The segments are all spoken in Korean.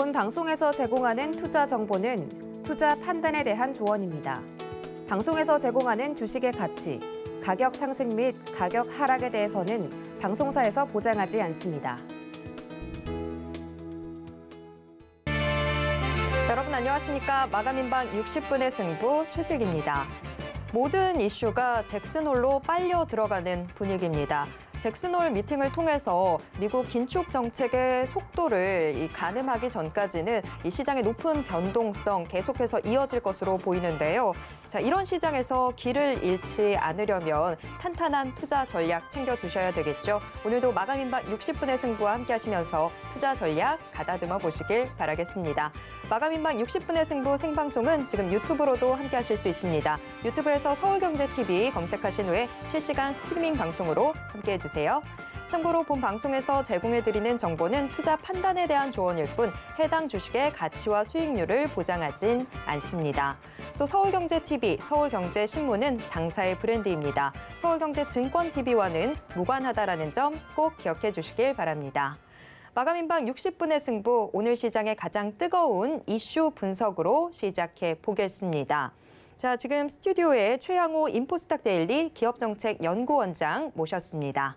본 방송에서 제공하는 투자 정보는 투자 판단에 대한 조언입니다. 방송에서 제공하는 주식의 가치, 가격 상승 및 가격 하락에 대해서는 방송사에서 보장하지 않습니다. 여러분 안녕하십니까? 마감인방 60분의 승부 최슬기입니다. 모든 이슈가 잭슨홀로 빨려 들어가는 분위기입니다. 잭슨홀 미팅을 통해서 미국 긴축 정책의 속도를 가늠하기 전까지는 이 시장의 높은 변동성 계속해서 이어질 것으로 보이는데요. 자, 이런 시장에서 길을 잃지 않으려면 탄탄한 투자 전략 챙겨두셔야 되겠죠. 오늘도 마감인방 60분의 승부와 함께 하시면서 투자 전략 가다듬어 보시길 바라겠습니다. 마감인방 60분의 승부 생방송은 지금 유튜브로도 함께 하실 수 있습니다. 유튜브에서 서울경제TV 검색하신 후에 실시간 스트리밍 방송으로 함께해 주세요. 참고로 본 방송에서 제공해드리는 정보는 투자 판단에 대한 조언일 뿐 해당 주식의 가치와 수익률을 보장하진 않습니다. 또 서울경제TV, 서울경제신문은 당사의 브랜드입니다. 서울경제증권TV와는 무관하다라는 점 꼭 기억해 주시길 바랍니다. 마감인방 60분의 승부, 오늘 시장의 가장 뜨거운 이슈 분석으로 시작해 보겠습니다. 자, 지금 스튜디오에 최양호 인포스탁데일리 기업정책연구원장 모셨습니다.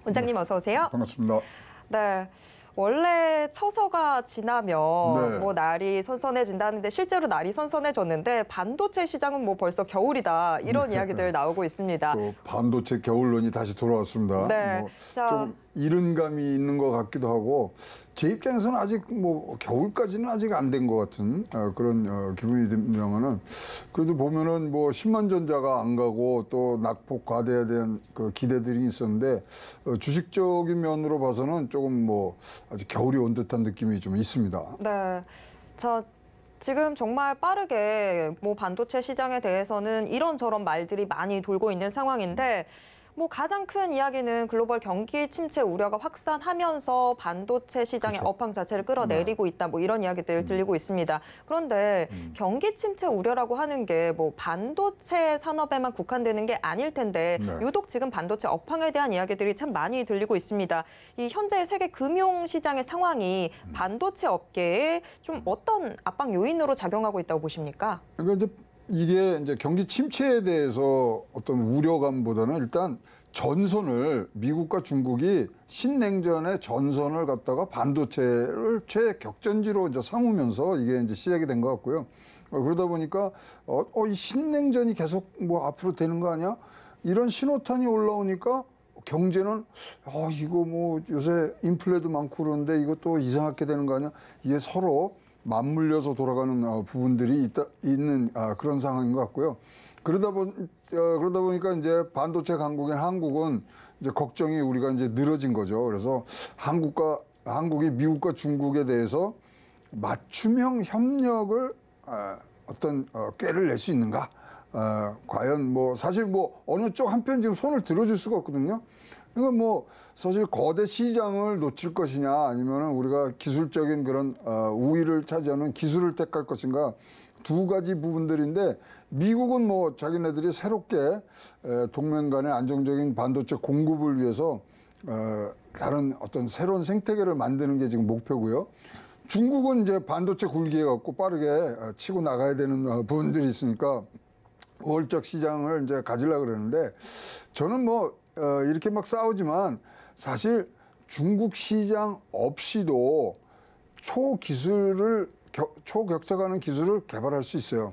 원장님 어서 오세요. 반갑습니다. 네. 원래 처서가 지나면 뭐 날이 선선해진다는데 실제로 날이 선선해졌는데 반도체 시장은 뭐 벌써 겨울이다 이런 이야기들 나오고 있습니다. 또 반도체 겨울론이 다시 돌아왔습니다. 네. 뭐 좀 이른 감이 있는 것 같기도 하고 제 입장에서는 아직 뭐 겨울까지는 아직 안 된 것 같은 그런 기분이 듭니다만은 그래도 보면은 뭐 신만전자가 안 가고 또 낙폭 과대에 대한 그 기대들이 있었는데 주식적인 면으로 봐서는 조금 뭐 아직 겨울이 온 듯한 느낌이 좀 있습니다. 네. 자, 지금 정말 빠르게 뭐 반도체 시장에 대해서는 이런저런 말들이 많이 돌고 있는 상황인데 뭐 가장 큰 이야기는 글로벌 경기 침체 우려가 확산하면서 반도체 시장의 그렇죠. 업황 자체를 끌어내리고 있다. 뭐 이런 이야기들 들리고 있습니다. 그런데 경기 침체 우려라고 하는 게 뭐 반도체 산업에만 국한되는 게 아닐 텐데 유독 지금 반도체 업황에 대한 이야기들이 참 많이 들리고 있습니다. 이 현재 세계 금융 시장의 상황이 반도체 업계에 좀 어떤 압박 요인으로 작용하고 있다고 보십니까? 그러니까 이게 이제 경기 침체에 대해서 어떤 우려감보다는 일단 전선을 미국과 중국이 신냉전의 전선을 갖다가 반도체를 최격전지로 이제 삼으면서 이게 이제 시작이 된 것 같고요. 그러다 보니까 이 신냉전이 계속 뭐 앞으로 되는 거 아니야? 이런 신호탄이 올라오니까 경제는 이거 뭐 요새 인플레도 많고 그런데 이것도 이상하게 되는 거 아니야? 이게 서로 맞물려서 돌아가는 부분들이 있는 그런 상황인 것 같고요. 그러다 보니까 이제 반도체 강국인 한국은 이제 걱정이 우리가 이제 늘어진 거죠. 그래서 한국이 미국과 중국에 대해서 맞춤형 협력을 어떤 꾀를 낼 수 있는가? 과연 뭐 사실 뭐 어느 쪽 한편 지금 손을 들어줄 수가 없거든요. 이건 뭐 사실 거대 시장을 놓칠 것이냐 아니면은 우리가 기술적인 그런 우위를 차지하는 기술을 택할 것인가 두 가지 부분들인데 미국은 뭐 자기네들이 새롭게 동맹 간의 안정적인 반도체 공급을 위해서 다른 어떤 새로운 생태계를 만드는 게 지금 목표고요. 중국은 이제 반도체 굴기에 갖고 빠르게 치고 나가야 되는 부분들이 있으니까 우월적 시장을 이제 가지려고 그러는데 저는 뭐 이렇게 싸우지만 사실 중국 시장 없이도 초격차 가는 기술을 개발할 수 있어요.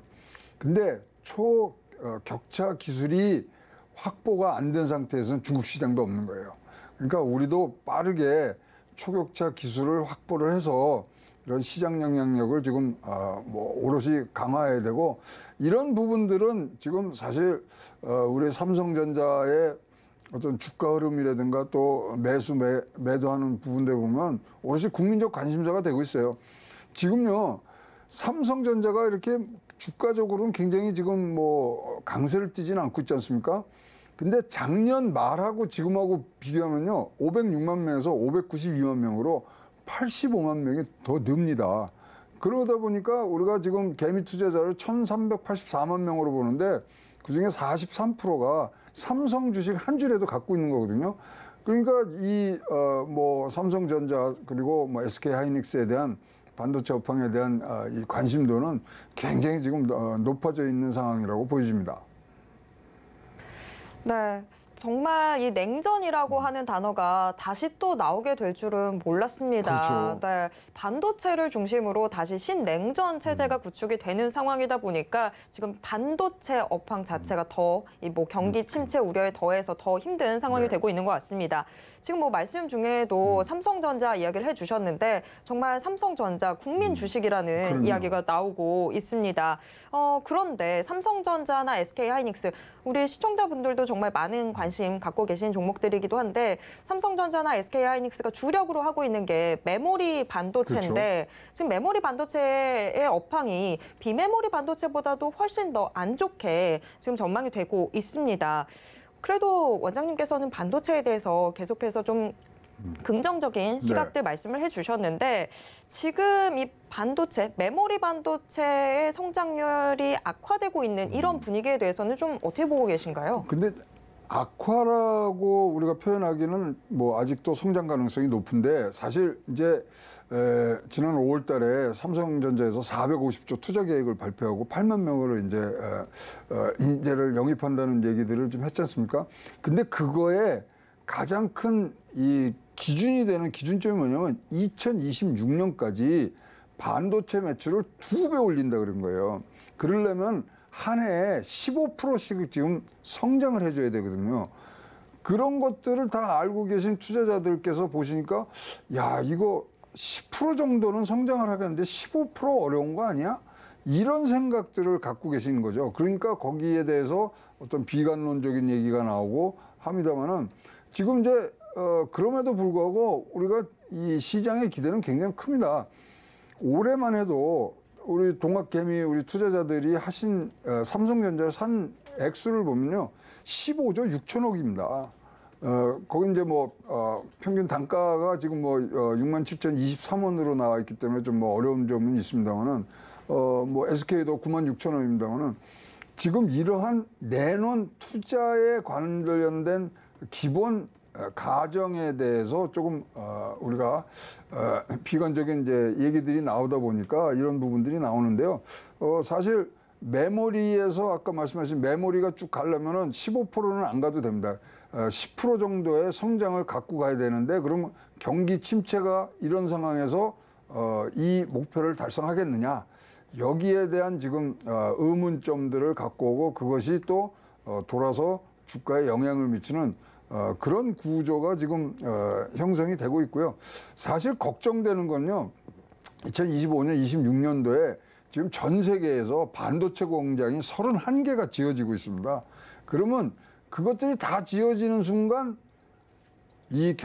근데 초격차 기술이 확보가 안 된 상태에서는 중국 시장도 없는 거예요. 그러니까 우리도 빠르게 초격차 기술을 확보를 해서 이런 시장 영향력을 지금 뭐 오롯이 강화해야 되고 이런 부분들은 지금 사실 우리 삼성전자의 어떤 주가 흐름이라든가 또 매도하는 부분들 보면 오롯이 국민적 관심사가 되고 있어요. 지금요 삼성전자가 이렇게 주가적으로는 굉장히 지금 뭐 강세를 띠지는 않고 있지 않습니까? 근데 작년 말하고 지금하고 비교하면요 506만 명에서 592만 명으로 85만 명이 더 늡니다. 그러다 보니까 우리가 지금 개미 투자자를 1,384만 명으로 보는데 그중에 43%가 삼성 주식 한 줄에도 갖고 있는 거거든요. 그러니까 이 뭐 삼성전자 그리고 뭐 SK 하이닉스에 대한 반도체 업황에 대한 이 관심도는 굉장히 지금 높아져 있는 상황이라고 보여집니다. 네. 정말 이 냉전이라고 하는 단어가 다시 또 나오게 될 줄은 몰랐습니다. 그렇죠. 네, 반도체를 중심으로 다시 신냉전 체제가 구축이 되는 상황이다 보니까 지금 반도체 업황 자체가 더 이 뭐 경기 침체 우려에 더해서 더 힘든 상황이 네. 되고 있는 것 같습니다. 지금 뭐 말씀 중에도 삼성전자 이야기를 해주셨는데 정말 삼성전자 국민 주식이라는 그럼요. 이야기가 나오고 있습니다. 그런데 삼성전자나 SK하이닉스 우리 시청자분들도 정말 많은 관심 갖고 계신 종목들이기도 한데 삼성전자나 SK하이닉스가 주력으로 하고 있는 게 메모리 반도체인데 지금 메모리 반도체의 업황이 비메모리 반도체보다도 훨씬 더 안 좋게 지금 전망이 되고 있습니다. 그래도 원장님께서는 반도체에 대해서 계속해서 좀 긍정적인 시각들 말씀을 해주셨는데 지금 이 반도체, 메모리 반도체의 성장률이 악화되고 있는 이런 분위기에 대해서는 좀 어떻게 보고 계신가요? 근데 악화라고 우리가 표현하기는 뭐 아직도 성장 가능성이 높은데 사실 이제 지난 5월 달에 삼성전자에서 450조 투자 계획을 발표하고 8만 명을 이제 인재를 영입한다는 얘기들을 좀 했지 않습니까? 근데 그거에 가장 큰 이 기준이 되는 기준점이 뭐냐면 2026년까지 반도체 매출을 2배 올린다 그런 거예요. 그러려면 한 해에 15%씩 지금 성장을 해줘야 되거든요. 그런 것들을 다 알고 계신 투자자들께서 보시니까 야 이거 10% 정도는 성장을 하겠는데 15% 어려운 거 아니야? 이런 생각들을 갖고 계시는 거죠. 그러니까 거기에 대해서 어떤 비관론적인 얘기가 나오고 합니다만은 지금 이제 그럼에도 불구하고 우리가 이 시장의 기대는 굉장히 큽니다. 올해만 해도 우리 동학개미 우리 투자자들이 하신 삼성전자를 산 액수를 보면요 15조 6천억입니다. 거기 이제 뭐 평균 단가가 지금 뭐 67,023원으로 나와 있기 때문에 좀 뭐 어려운 점은 있습니다만은 뭐 SK도 96,000원입니다만은 지금 이러한 내놓은 투자에 관련된 기본 가정에 대해서 조금 우리가 비관적인 이제 얘기들이 나오다 보니까 이런 부분들이 나오는데요. 사실 메모리에서 아까 말씀하신 메모리가 쭉 가려면은 15%는 안 가도 됩니다. 10% 정도의 성장을 갖고 가야 되는데 그럼 경기 침체가 이런 상황에서 이 목표를 달성하겠느냐? 여기에 대한 지금 의문점들을 갖고 오고 그것이 또 돌아서 주가에 영향을 미치는 그런 구조가 지금 형성이 되고 있고요. 사실 걱정되는 건요. 2025년, 26년도에 지금 전 세계에서 반도체 공장이 31개가 지어지고 있습니다. 그러면 그것들이 다 지어지는 순간 이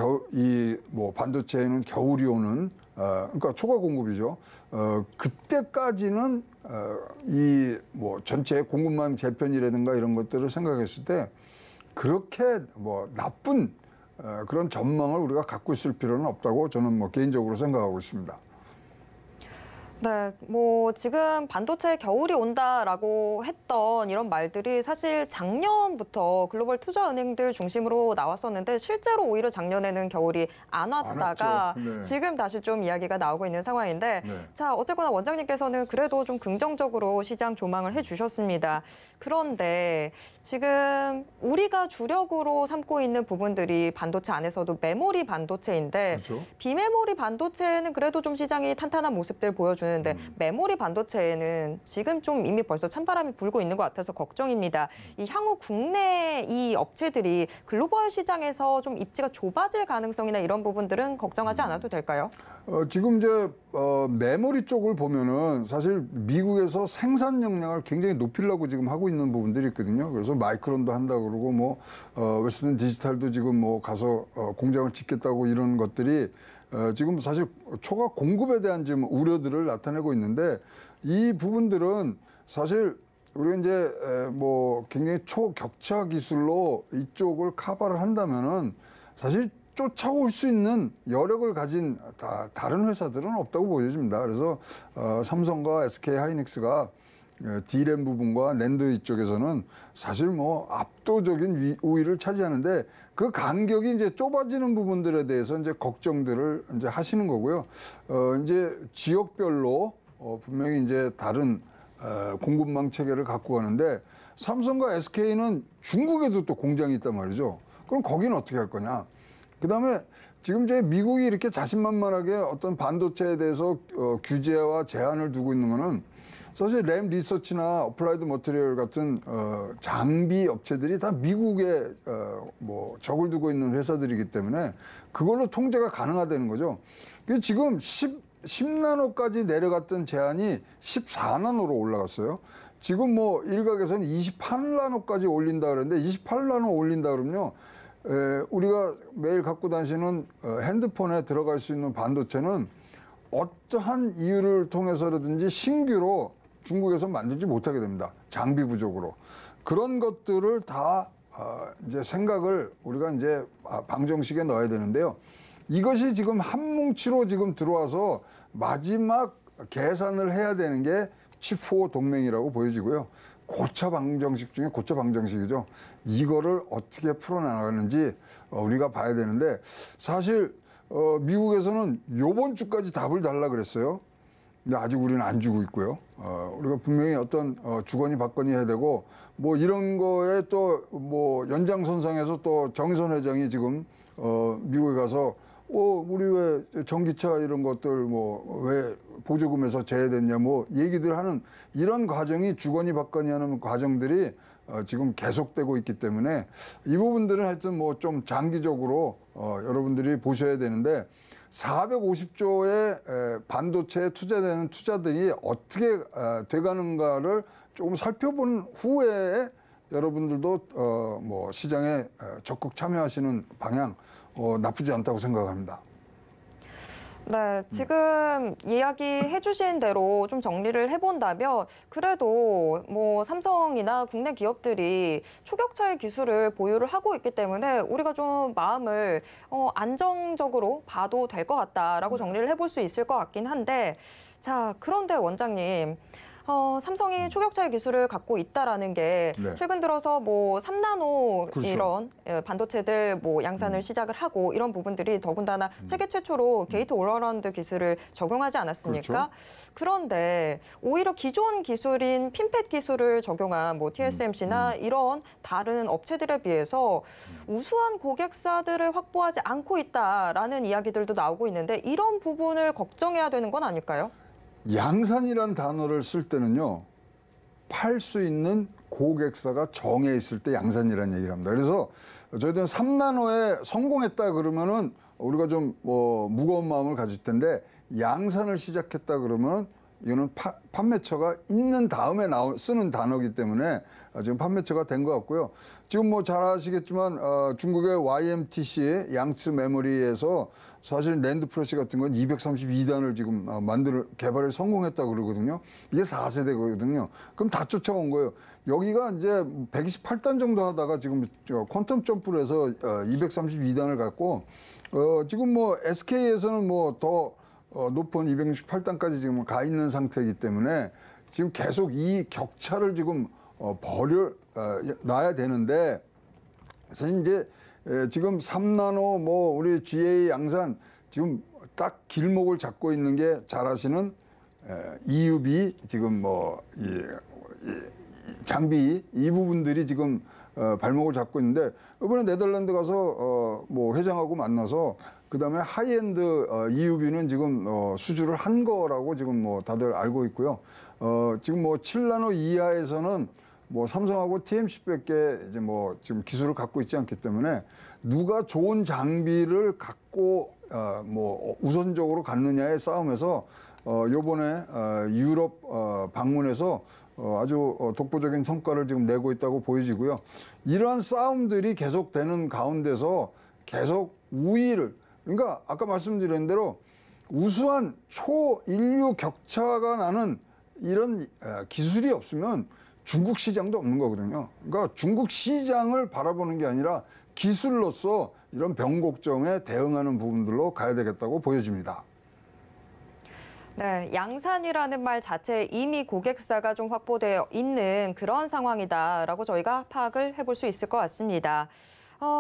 뭐 반도체에는 겨울이 오는 그러니까 초과 공급이죠. 그때까지는 이 뭐 전체 공급망 재편이라든가 이런 것들을 생각했을 때 그렇게 뭐 나쁜 그런 전망을 우리가 갖고 있을 필요는 없다고 저는 뭐 개인적으로 생각하고 있습니다. 네, 뭐 지금 반도체 겨울이 온다라고 했던 이런 말들이 사실 작년부터 글로벌 투자은행들 중심으로 나왔었는데 실제로 오히려 작년에는 겨울이 안 왔다가 네. 지금 다시 좀 이야기가 나오고 있는 상황인데 네. 자, 어쨌거나 원장님께서는 그래도 좀 긍정적으로 시장 조망을 해주셨습니다. 그런데 지금 우리가 주력으로 삼고 있는 부분들이 반도체 안에서도 메모리 반도체인데 그렇죠. 비메모리 반도체는 그래도 좀 시장이 탄탄한 모습들 보여주는데 메모리 반도체에는 지금 좀 이미 벌써 찬바람이 불고 있는 것 같아서 걱정입니다. 이 향후 국내 이 업체들이 글로벌 시장에서 좀 입지가 좁아질 가능성이나 이런 부분들은 걱정하지 않아도 될까요? 지금 이제 메모리 쪽을 보면은 사실 미국에서 생산 역량을 굉장히 높이려고 지금 하고 있는 부분들이 있거든요. 그래서 마이크론도 한다 그러고 뭐 웨스턴 디지털도 지금 뭐 가서 공장을 짓겠다고 이런 것들이 지금 사실 초과 공급에 대한 지금 우려들을 나타내고 있는데 이 부분들은 사실 우리가 이제 뭐 굉장히 초격차 기술로 이쪽을 커버를 한다면은 사실 쫓아올 수 있는 여력을 가진 다른 회사들은 없다고 보여집니다. 그래서 삼성과 SK 하이닉스가 D램 부분과 낸드 이쪽에서는 사실 뭐 압도적인 우위를 차지하는데 그 간격이 이제 좁아지는 부분들에 대해서 이제 걱정들을 이제 하시는 거고요. 이제 지역별로 분명히 이제 다른 공급망 체계를 갖고 가는데 삼성과 SK는 중국에도 또 공장이 있단 말이죠. 그럼 거기는 어떻게 할 거냐? 그다음에 지금 이제 미국이 이렇게 자신만만하게 어떤 반도체에 대해서 규제와 제한을 두고 있는 거는 사실 램 리서치나 어플라이드 머티리얼 같은 장비 업체들이 다 미국에 뭐 적을 두고 있는 회사들이기 때문에 그걸로 통제가 가능하다는 거죠. 그래서 지금 10나노까지 내려갔던 제한이 14나노로 올라갔어요. 지금 뭐 일각에서는 28나노까지 올린다 그러는데 28나노 올린다 그러면요. 우리가 매일 갖고 다니시는 핸드폰에 들어갈 수 있는 반도체는 어떠한 이유를 통해서라든지 신규로 중국에서 만들지 못하게 됩니다. 장비 부족으로. 그런 것들을 다 이제 생각을 우리가 이제 방정식에 넣어야 되는데요. 이것이 지금 한 뭉치로 지금 들어와서 마지막 계산을 해야 되는 게 칩4 동맹이라고 보여지고요. 고차 방정식 중에 고차 방정식이죠. 이거를 어떻게 풀어나가는지 우리가 봐야 되는데 사실 미국에서는 요번 주까지 답을 달라 그랬어요. 근데 아직 우리는 안 주고 있고요. 우리가 분명히 어떤 주거니 받거니 해야 되고 뭐 이런 거에 또 뭐 연장선상에서 또 정의선 회장이 지금 미국에 가서 우리 왜 전기차 이런 것들 뭐 왜 보조금에서 제외됐냐 뭐 얘기들 하는 이런 과정이 주거니 받거니 하는 과정들이 지금 계속되고 있기 때문에 이 부분들은 하여튼 뭐 좀 장기적으로 여러분들이 보셔야 되는데 450조의 반도체에 투자되는 투자들이 어떻게 돼가는가를 조금 살펴본 후에 여러분들도 뭐 시장에 적극 참여하시는 방향 나쁘지 않다고 생각합니다. 네, 지금 이야기해 주신 대로 좀 정리를 해본다면 그래도 뭐 삼성이나 국내 기업들이 초격차의 기술을 보유를 하고 있기 때문에 우리가 좀 마음을 안정적으로 봐도 될 것 같다라고 정리를 해볼 수 있을 것 같긴 한데 자, 그런데 원장님. 삼성이 초격차의 기술을 갖고 있다라는 게 네. 최근 들어서 뭐 3나노 그렇죠. 이런 반도체들 뭐 양산을 시작을 하고 이런 부분들이 더군다나 세계 최초로 게이트 올어라운드 기술을 적용하지 않았습니까? 그렇죠. 그런데 오히려 기존 기술인 핀팻 기술을 적용한 뭐 TSMC나 이런 다른 업체들에 비해서 우수한 고객사들을 확보하지 않고 있다라는 이야기들도 나오고 있는데 이런 부분을 걱정해야 되는 건 아닐까요? 양산이란 단어를 쓸 때는요, 팔 수 있는 고객사가 정해 있을 때 양산이라는 얘기를 합니다. 그래서 저희들은 3나노에 성공했다 그러면은 우리가 좀 무거운 마음을 가질 텐데 양산을 시작했다 그러면 이거는 판매처가 있는 다음에 쓰는 단어이기 때문에 지금 판매처가 된 것 같고요. 지금 뭐 잘 아시겠지만 중국의 YMTC 양츠 메모리에서 사실 낸드 플래시 같은 건 232단을 지금 개발에 성공했다고 그러거든요. 이게 4세대거든요. 그럼 다 쫓아온 거예요. 여기가 이제 128단 정도 하다가 지금 퀀텀 점프를 해서 232단을 갖고 지금 뭐 SK에서는 뭐 더 높은 268단까지 지금 가 있는 상태이기 때문에 지금 계속 이 격차를 지금 놔야 되는데 사실 이제 지금 3나노 뭐 우리 GA 양산 지금 딱 길목을 잡고 있는 게 잘 아시는 EUV 지금 뭐 장비 이 부분들이 지금 발목을 잡고 있는데 이번에 네덜란드 가서 뭐 회장하고 만나서 그다음에 하이엔드 EUV는 지금 수주를 한 거라고 지금 뭐 다들 알고 있고요. 지금 뭐 7나노 이하에서는 뭐 삼성하고 TMC밖에 이제 뭐 지금 기술을 갖고 있지 않기 때문에 누가 좋은 장비를 갖고 뭐 우선적으로 갖느냐의 싸움에서 요번에 유럽 방문해서 아주 독보적인 성과를 지금 내고 있다고 보여지고요. 이러한 싸움들이 계속되는 가운데서 계속 우위를 그러니까 아까 말씀드린 대로 우수한 초인류 격차가 나는 이런 기술이 없으면 중국 시장도 없는 거거든요. 그러니까 중국 시장을 바라보는 게 아니라 기술로서 이런 변곡점에 대응하는 부분들로 가야 되겠다고 보여집니다. 네, 양산이라는 말 자체에 이미 고객사가 좀 확보되어 있는 그런 상황이다라고 저희가 파악을 해볼 수 있을 것 같습니다.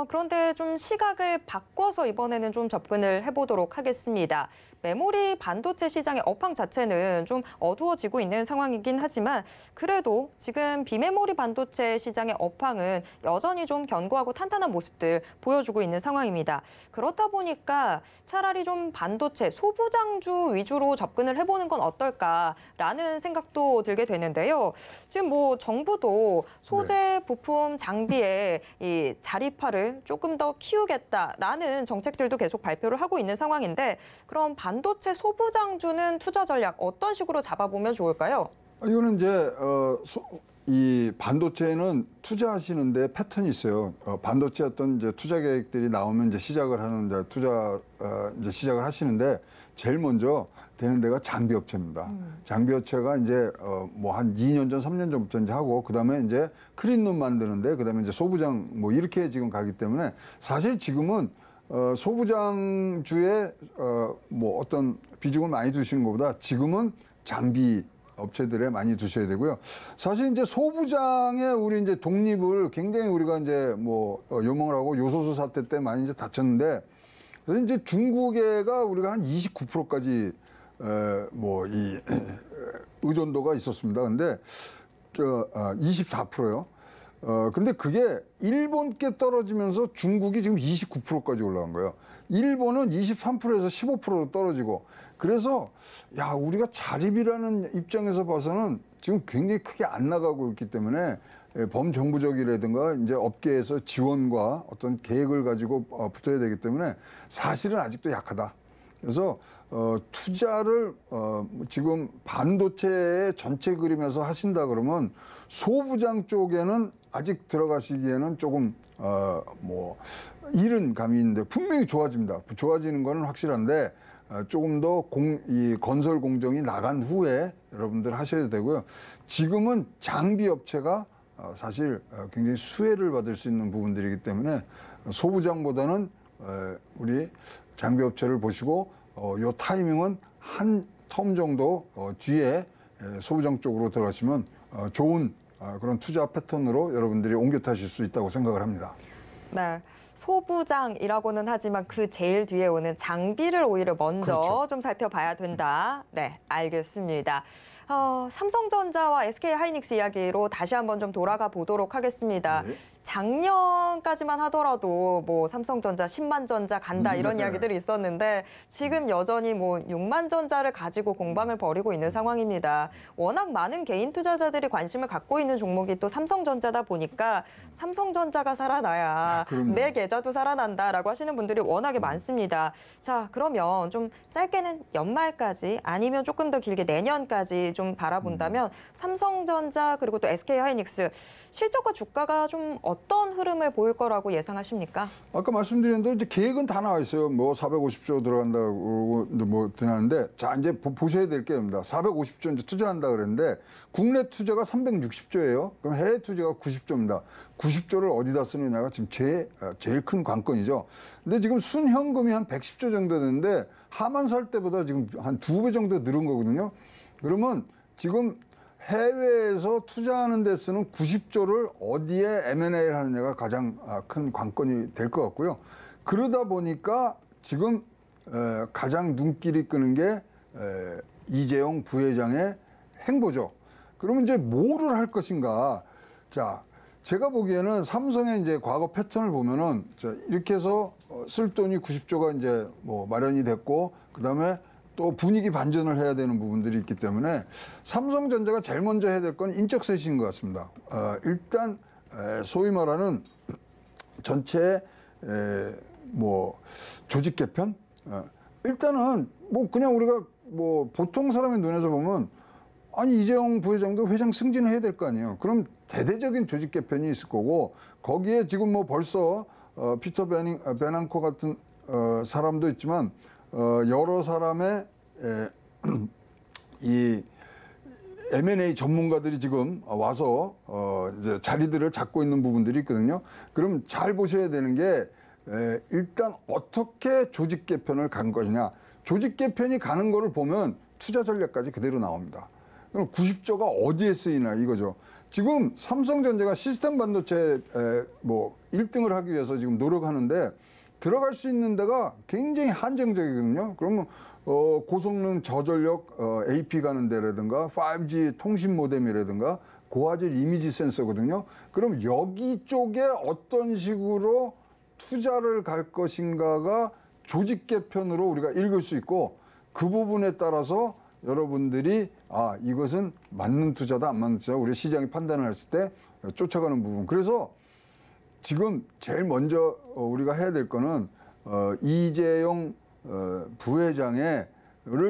그런데 좀 시각을 바꿔서 이번에는 좀 접근을 해보도록 하겠습니다. 메모리 반도체 시장의 업황 자체는 좀 어두워지고 있는 상황이긴 하지만 그래도 지금 비메모리 반도체 시장의 업황은 여전히 좀 견고하고 탄탄한 모습들 보여주고 있는 상황입니다. 그렇다 보니까 차라리 좀 반도체 소부장주 위주로 접근을 해보는 건 어떨까라는 생각도 들게 되는데요. 지금 뭐 정부도 소재, 부품, 장비에 이 자립화를 조금 더 키우겠다라는 정책들도 계속 발표를 하고 있는 상황인데 그럼 반도체 소부장주는 투자 전략 어떤 식으로 잡아보면 좋을까요? 이거는 이제 이 반도체는 투자하시는데 패턴이 있어요. 반도체 어떤 이제 투자 계획들이 나오면 이제 시작을 하는 이제 이제 시작을 하시는데 제일 먼저 되는 데가 장비 업체입니다. 장비 업체가 이제 뭐 한 2년 전, 3년 전부터 이제 하고 그다음에 이제 크린룸 만드는데 그다음에 이제 소부장 뭐 이렇게 지금 가기 때문에 사실 지금은 소부장주에 뭐 어떤 비중을 많이 두시는 것보다 지금은 장비 업체들에 많이 두셔야 되고요. 사실 이제 소부장의 우리 이제 독립을 굉장히 우리가 이제 뭐 요망을 하고 요소수 사태 때 많이 이제 다쳤는데 그래서 이제 중국에가 우리가 한 29%까지 뭐 이 의존도가 있었습니다. 근데 24%요. 근데 그게 일본께 떨어지면서 중국이 지금 29%까지 올라간 거예요. 일본은 23%에서 15%로 떨어지고 그래서 야 우리가 자립이라는 입장에서 봐서는 지금 굉장히 크게 안 나가고 있기 때문에 범정부적이라든가 이제 업계에서 지원과 어떤 계획을 가지고 붙어야 되기 때문에 사실은 아직도 약하다. 그래서 투자를 지금 반도체 전체 그림에서 하신다 그러면 소부장 쪽에는 아직 들어가시기에는 조금 뭐 이른 감이 있는데 분명히 좋아집니다. 좋아지는 거는 확실한데 조금 더 이 건설 공정이 나간 후에 여러분들 하셔야 되고요. 지금은 장비 업체가 사실 굉장히 수혜를 받을 수 있는 부분들이기 때문에 소부장보다는 우리 장비 업체를 보시고 요 타이밍은 한 텀 정도 뒤에 소부장 쪽으로 들어가시면 좋은 그런 투자 패턴으로 여러분들이 옮겨 타실 수 있다고 생각을 합니다. 네. 소부장이라고는 하지만 그 제일 뒤에 오는 장비를 오히려 먼저 그렇죠. 좀 살펴봐야 된다. 네, 알겠습니다. 삼성전자와 SK하이닉스 이야기로 다시 한번 좀 돌아가 보도록 하겠습니다. 네. 작년까지만 하더라도 뭐 삼성전자 10만 전자 간다 이런 이야기들이 있었는데 지금 여전히 뭐 6만 전자를 가지고 공방을 벌이고 있는 상황입니다. 워낙 많은 개인 투자자들이 관심을 갖고 있는 종목이 또 삼성전자다 보니까 삼성전자가 살아나야 내 계좌도 살아난다라고 하시는 분들이 워낙에 많습니다. 자, 그러면 좀 짧게는 연말까지 아니면 조금 더 길게 내년까지 좀 바라본다면 삼성전자 그리고 또 SK하이닉스 실적과 주가가 좀 어떤 흐름을 보일 거라고 예상하십니까? 아까 말씀드린 대로 이제 계획은 다 나와 있어요. 뭐 450조 들어간다고 뭐 드는데 자 이제 보셔야 될 게 있습니다. 450조 이제 투자한다 그랬는데 국내 투자가 360조예요. 그럼 해외 투자가 90조입니다. 90조를 어디다 쓰느냐가 지금 제일 큰 관건이죠. 근데 지금 순현금이 한 110조 정도 되는데 하만 살 때보다 지금 한 2배 정도 늘은 거거든요. 그러면 지금 해외에서 투자하는 데 쓰는 90조를 어디에 M&A를 하느냐가 가장 큰 관건이 될 것 같고요. 그러다 보니까 지금 가장 눈길이 끄는 게 이재용 부회장의 행보죠. 그러면 이제 뭐를 할 것인가? 자, 제가 보기에는 삼성의 이제 과거 패턴을 보면은 자, 이렇게 해서 쓸 돈이 90조가 이제 뭐 마련이 됐고 그다음에 또 분위기 반전을 해야 되는 부분들이 있기 때문에 삼성전자가 제일 먼저 해야 될 건 인적 쇄신인 것 같습니다. 일단 소위 말하는 전체 뭐 조직 개편 일단은 뭐 그냥 우리가 뭐 보통 사람의 눈에서 보면 아니 이재용 부회장도 회장 승진해야 될 거 아니에요. 그럼 대대적인 조직 개편이 있을 거고 거기에 지금 뭐 벌써 피터 베낭코 같은 사람도 있지만 여러 사람의 이 M&A 전문가들이 지금 와서 이제 자리들을 잡고 있는 부분들이 있거든요. 그럼 잘 보셔야 되는 게 일단 어떻게 조직 개편을 간 것이냐. 조직 개편이 가는 거를 보면 투자 전략까지 그대로 나옵니다. 그럼 90조가 어디에 쓰이나 이거죠. 지금 삼성전자가 시스템 반도체 뭐 1등을 하기 위해서 지금 노력하는데 들어갈 수 있는 데가 굉장히 한정적이거든요. 그러면 고성능 저전력 AP 가는 데라든가 5G 통신 모뎀이라든가 고화질 이미지 센서거든요. 그럼 여기 쪽에 어떤 식으로 투자를 갈 것인가가 조직 개편으로 우리가 읽을 수 있고 그 부분에 따라서 여러분들이 이것은 맞는 투자다 안 맞는 투자다 우리 시장이 판단을 했을 때 쫓아가는 부분. 그래서 지금 제일 먼저 우리가 해야 될 거는 이재용 부회장을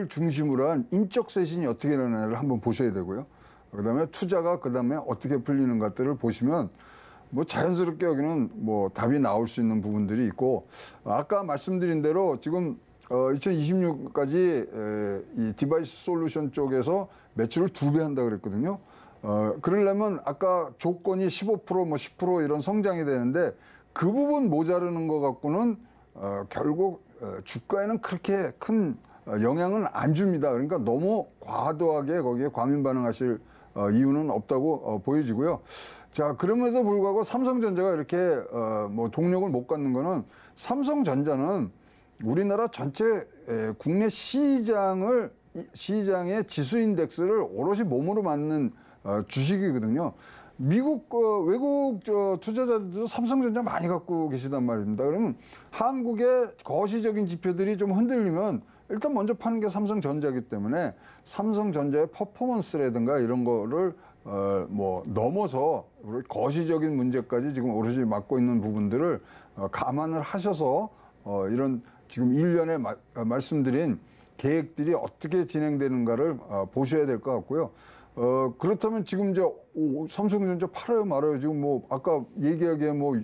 중심으로 한 인적 쇄신이 어떻게 일어나를 한번 보셔야 되고요. 그다음에 투자가 그다음에 어떻게 풀리는 것들을 보시면 뭐 자연스럽게 여기는 뭐 답이 나올 수 있는 부분들이 있고 아까 말씀드린 대로 지금 2026까지 이 디바이스 솔루션 쪽에서 매출을 2배 한다 그랬거든요. 그러려면 아까 조건이 15% 뭐 10% 이런 성장이 되는데 그 부분 모자르는 것 갖고는 결국 주가에는 그렇게 큰 영향은 안 줍니다. 그러니까 너무 과도하게 거기에 과민 반응하실 이유는 없다고 보여지고요. 자, 그럼에도 불구하고 삼성전자가 이렇게 뭐 동력을 못 갖는 거는 삼성전자는 우리나라 전체 국내 시장의 지수 인덱스를 오롯이 몸으로 맞는 주식이거든요. 미국 외국 투자자들도 삼성전자 많이 갖고 계시단 말입니다. 그러면 한국의 거시적인 지표들이 좀 흔들리면 일단 먼저 파는 게 삼성전자이기 때문에 삼성전자의 퍼포먼스라든가 이런 거를 뭐 넘어서 우리 거시적인 문제까지 지금 오롯이 맡고 있는 부분들을 감안을 하셔서 이런 지금 1년에 말씀드린 계획들이 어떻게 진행되는가를 보셔야 될 것 같고요. 그렇다면 지금 이제 삼성전자 팔아요 말아요. 지금 뭐 아까 얘기하기에 뭐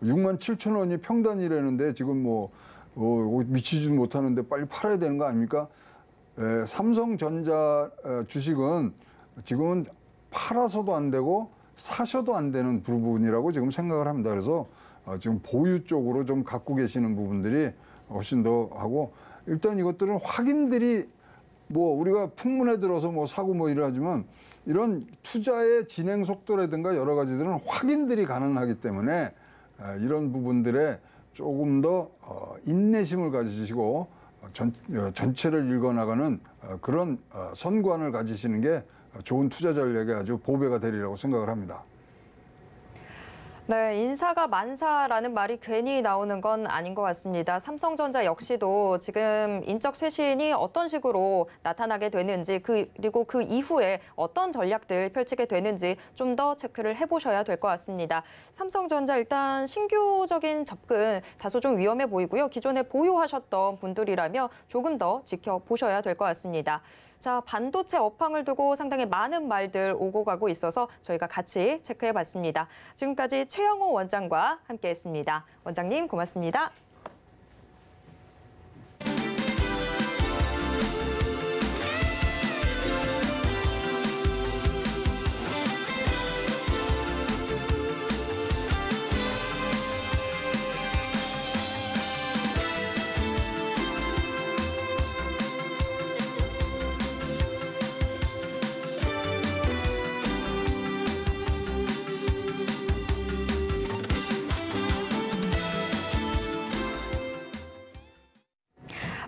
6만 7천 원이 평단이라는데 지금 뭐 미치지도 못하는데 빨리 팔아야 되는 거 아닙니까? 삼성전자 주식은 지금은 팔아서도 안 되고 사셔도 안 되는 부분이라고 지금 생각을 합니다. 그래서 지금 보유 쪽으로 좀 갖고 계시는 부분들이 훨씬 더 하고 일단 이것들은 확인들이 뭐 우리가 풍문에 들어서 뭐 사고 뭐 이러하지만 이런 투자의 진행 속도라든가 여러 가지들은 확인들이 가능하기 때문에 이런 부분들에 조금 더 인내심을 가지시고 전체를 읽어나가는 그런 선관을 가지시는 게 좋은 투자 전략에 아주 보배가 되리라고 생각을 합니다. 네, 인사가 만사라는 말이 괜히 나오는 건 아닌 것 같습니다. 삼성전자 역시도 지금 인적 쇄신이 어떤 식으로 나타나게 되는지 그리고 그 이후에 어떤 전략들 펼치게 되는지 좀 더 체크를 해보셔야 될 것 같습니다. 삼성전자 일단 신규적인 접근 다소 좀 위험해 보이고요. 기존에 보유하셨던 분들이라면 조금 더 지켜보셔야 될 것 같습니다. 자, 반도체 업황을 두고 상당히 많은 말들 오고 가고 있어서 저희가 같이 체크해봤습니다. 지금까지 최영호 원장과 함께했습니다. 원장님 고맙습니다.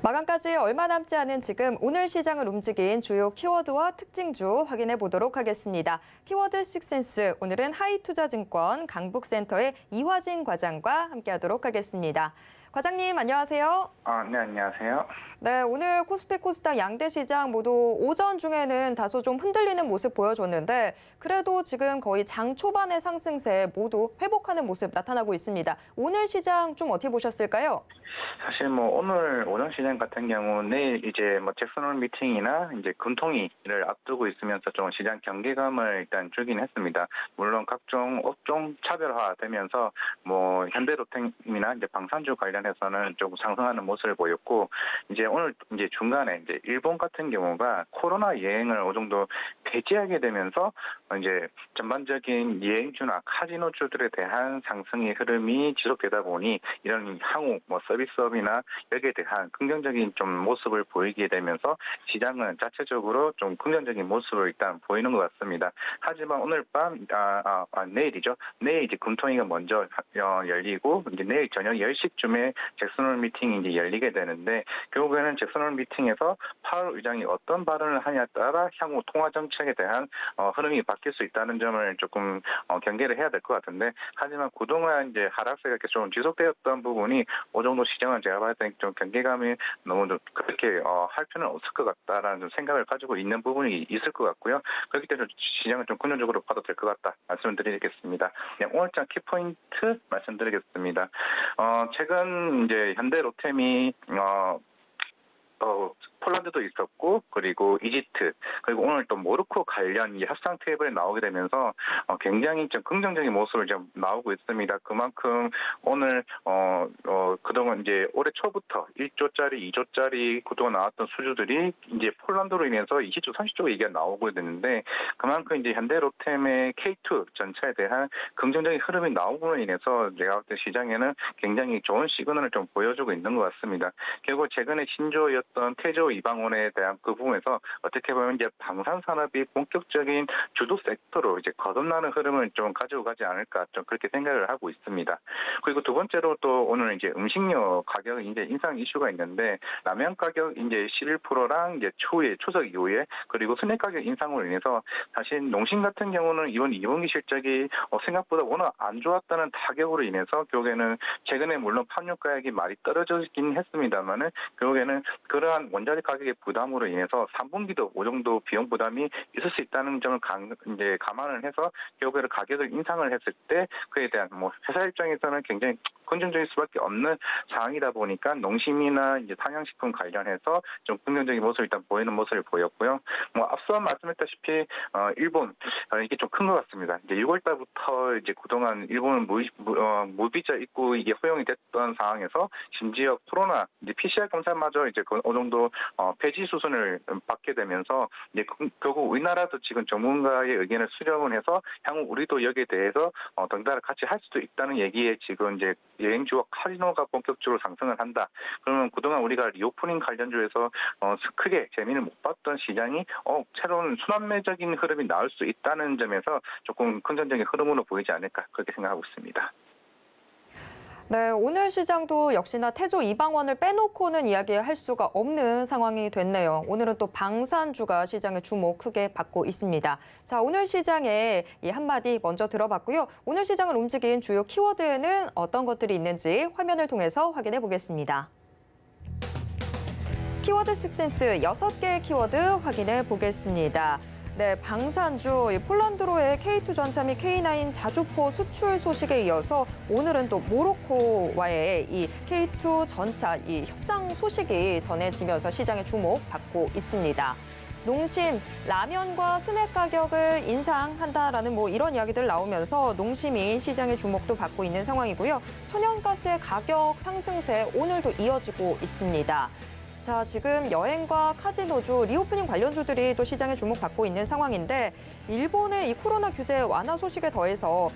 마감까지 얼마 남지 않은 지금 오늘 시장을 움직인 주요 키워드와 특징주 확인해 보도록 하겠습니다. 키워드 식센스, 오늘은 하이투자증권 강북센터의 이화진 과장과 함께하도록 하겠습니다. 과장님 안녕하세요. 네, 안녕하세요. 네, 오늘 코스피 코스닥 양대 시장 모두 오전 중에는 다소 좀 흔들리는 모습 보여줬는데 그래도 지금 거의 장 초반의 상승세 모두 회복하는 모습 나타나고 있습니다. 오늘 시장 좀 어떻게 보셨을까요? 사실 뭐 오늘 오전 시장 같은 경우 내일 이제 뭐 잭슨홀 미팅이나 이제 금통위를 앞두고 있으면서 좀 시장 경계감을 일단 주긴 했습니다. 물론 각종 업종 차별화되면서 뭐 현대로템이나 이제 방산주 관련 관련해서는 조금 상승하는 모습을 보였고, 이제 오늘 이제 중간에 이제 일본 같은 경우가 코로나 여행을 어느 정도 폐지하게 되면서 이제 전반적인 여행주나 카지노주들에 대한 상승의 흐름이 지속되다 보니 이런 향후 서비스업이나 여기에 대한 긍정적인 좀 모습을 보이게 되면서 시장은 자체적으로 좀 긍정적인 모습을 일단 보이는 것 같습니다. 하지만 오늘 밤, 내일이죠. 내일 이제 금통위가 먼저 열리고 이제 내일 저녁 10시쯤에 잭슨홀 미팅이 이제 열리게 되는데, 결국에는 잭슨홀 미팅에서 파월 의장이 어떤 발언을 하냐에 따라 향후 통화 정책에 대한 흐름이 바뀔 수 있다는 점을 조금 경계를 해야 될 것 같은데, 하지만 그동안 이제 하락세가 이렇게 좀 지속되었던 부분이 어느 정도 시장은 제가 봤을 때 좀 경계감이 너무 좀 그렇게 할 필요는 없을 것 같다라는 생각을 가지고 있는 부분이 있을 것 같고요. 그렇기 때문에 시장은 좀 긍정적으로 봐도 될 것 같다 말씀드리겠습니다. 오늘장 키포인트 말씀드리겠습니다. 최근 이제 현대로템이 폴란드도 있었고, 그리고 이집트, 그리고 오늘 또 모로코 관련 협상 테이블에 나오게 되면서 굉장히 좀 긍정적인 모습을 좀 나오고 있습니다. 그만큼 오늘 그동안 이제 올해 초부터 1조짜리, 2조짜리 그동안 나왔던 수주들이 이제 폴란드로 인해서 20조, 30조 얘기가 나오고 있는데, 그만큼 이제 현대로템의 K2 전차에 대한 긍정적인 흐름이 나오고 인해서 제가 볼 때 시장에는 굉장히 좋은 시그널을 좀 보여주고 있는 것 같습니다. 결국 최근에 신조였던 태조 이방원에 대한 그 부분에서 어떻게 보면 이제 방산 산업이 본격적인 주도 섹터로 이제 거듭나는 흐름을 좀 가지고 가지 않을까, 좀 그렇게 생각을 하고 있습니다. 그리고 두 번째로 또 오늘 이제 음식료 가격 이제 인상 이슈가 있는데, 라면 가격 이제 11%랑 이제 추석 이후에, 그리고 스낵 가격 인상으로 인해서 사실 농심 같은 경우는 이번 2분기 실적이 생각보다 워낙 안 좋았다는 타격으로 인해서 결국에는 최근에 물론 팜유 가격이 많이 떨어지긴 했습니다만은 결국에는 그러한 원자재 가격의 부담으로 인해서 3분기도 그 정도 비용 부담이 있을 수 있다는 점을 이제 감안을 해서 결국에는 가격을 인상을 했을 때 그에 대한 회사 입장에서는 굉장히 긍정적일 수밖에 없는 상황이다 보니까 농심이나 이제 상향식품 관련해서 좀 긍정적인 모습을 일단 보이는 모습을 보였고요. 앞서 말씀했다시피 일본 이게 좀 큰 것 같습니다. 이제 6월달부터 이제 그동안 일본은 무비자 입구 이게 허용이 됐던 상황에서 심지어 코로나 이제 PCR 검사마저 이제 어느 정도 폐지 수순을 받게 되면서 이제 결국 우리나라도 지금 전문가의 의견을 수렴을 해서 향후 우리도 여기에 대해서 덩달아 같이 할 수도 있다는 얘기에 지금 이제 여행주와 카지노가 본격적으로 상승을 한다. 그러면 그동안 우리가 리오프닝 관련주에서 크게 재미를 못 봤던 시장이 새로운 순환매적인 흐름이 나올 수 있다는 점에서 조금 긍정적인 흐름으로 보이지 않을까, 그렇게 생각하고 있습니다. 네, 오늘 시장도 역시나 태조 이방원을 빼놓고는 이야기할 수가 없는 상황이 됐네요. 오늘은 또 방산주가 시장의 주목 크게 받고 있습니다. 자, 오늘 시장에 이 한마디 먼저 들어봤고요. 오늘 시장을 움직인 주요 키워드에는 어떤 것들이 있는지 화면을 통해서 확인해 보겠습니다. 키워드 식센스 6개의 키워드 확인해 보겠습니다. 네, 방산주, 폴란드로의 K2 전차 및 K9 자주포 수출 소식에 이어서 오늘은 또 모로코와의 이 K2 전차 이 협상 소식이 전해지면서 시장의 주목받고 있습니다. 농심, 라면과 스낵 가격을 인상한다라는 이런 이야기들 나오면서 농심이 시장의 주목도 받고 있는 상황이고요. 천연가스의 가격 상승세 오늘도 이어지고 있습니다. 자, 지금 여행과 카지노주, 리오프닝 관련주들이 또 시장에 주목받고 있는 상황인데, 일본의 이 코로나 규제 완화 소식에 더해서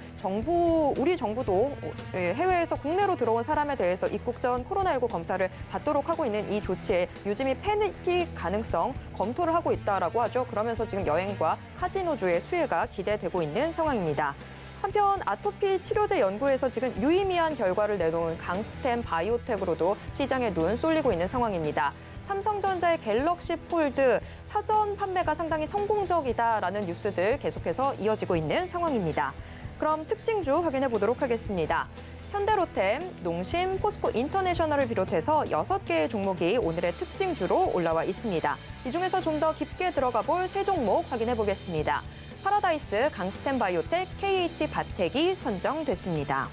우리 정부도 해외에서 국내로 들어온 사람에 대해서 입국 전 코로나19 검사를 받도록 하고 있는 이 조치에 유심히 패닉 가능성 검토를 하고 있다라고 하죠. 그러면서 지금 여행과 카지노주의 수혜가 기대되고 있는 상황입니다. 한편 아토피 치료제 연구에서 지금 유의미한 결과를 내놓은 강스템 바이오텍으로도 시장에 눈 쏠리고 있는 상황입니다. 삼성전자의 갤럭시 폴드 사전 판매가 상당히 성공적이다라는 뉴스들 계속해서 이어지고 있는 상황입니다. 그럼 특징주 확인해 보도록 하겠습니다. 현대로템, 농심, 포스코 인터내셔널을 비롯해서 6개의 종목이 오늘의 특징주로 올라와 있습니다. 이 중에서 좀 더 깊게 들어가 볼 세 종목 확인해 보겠습니다. 파라다이스, 강스템 바이오텍, KH 바텍이 선정됐습니다.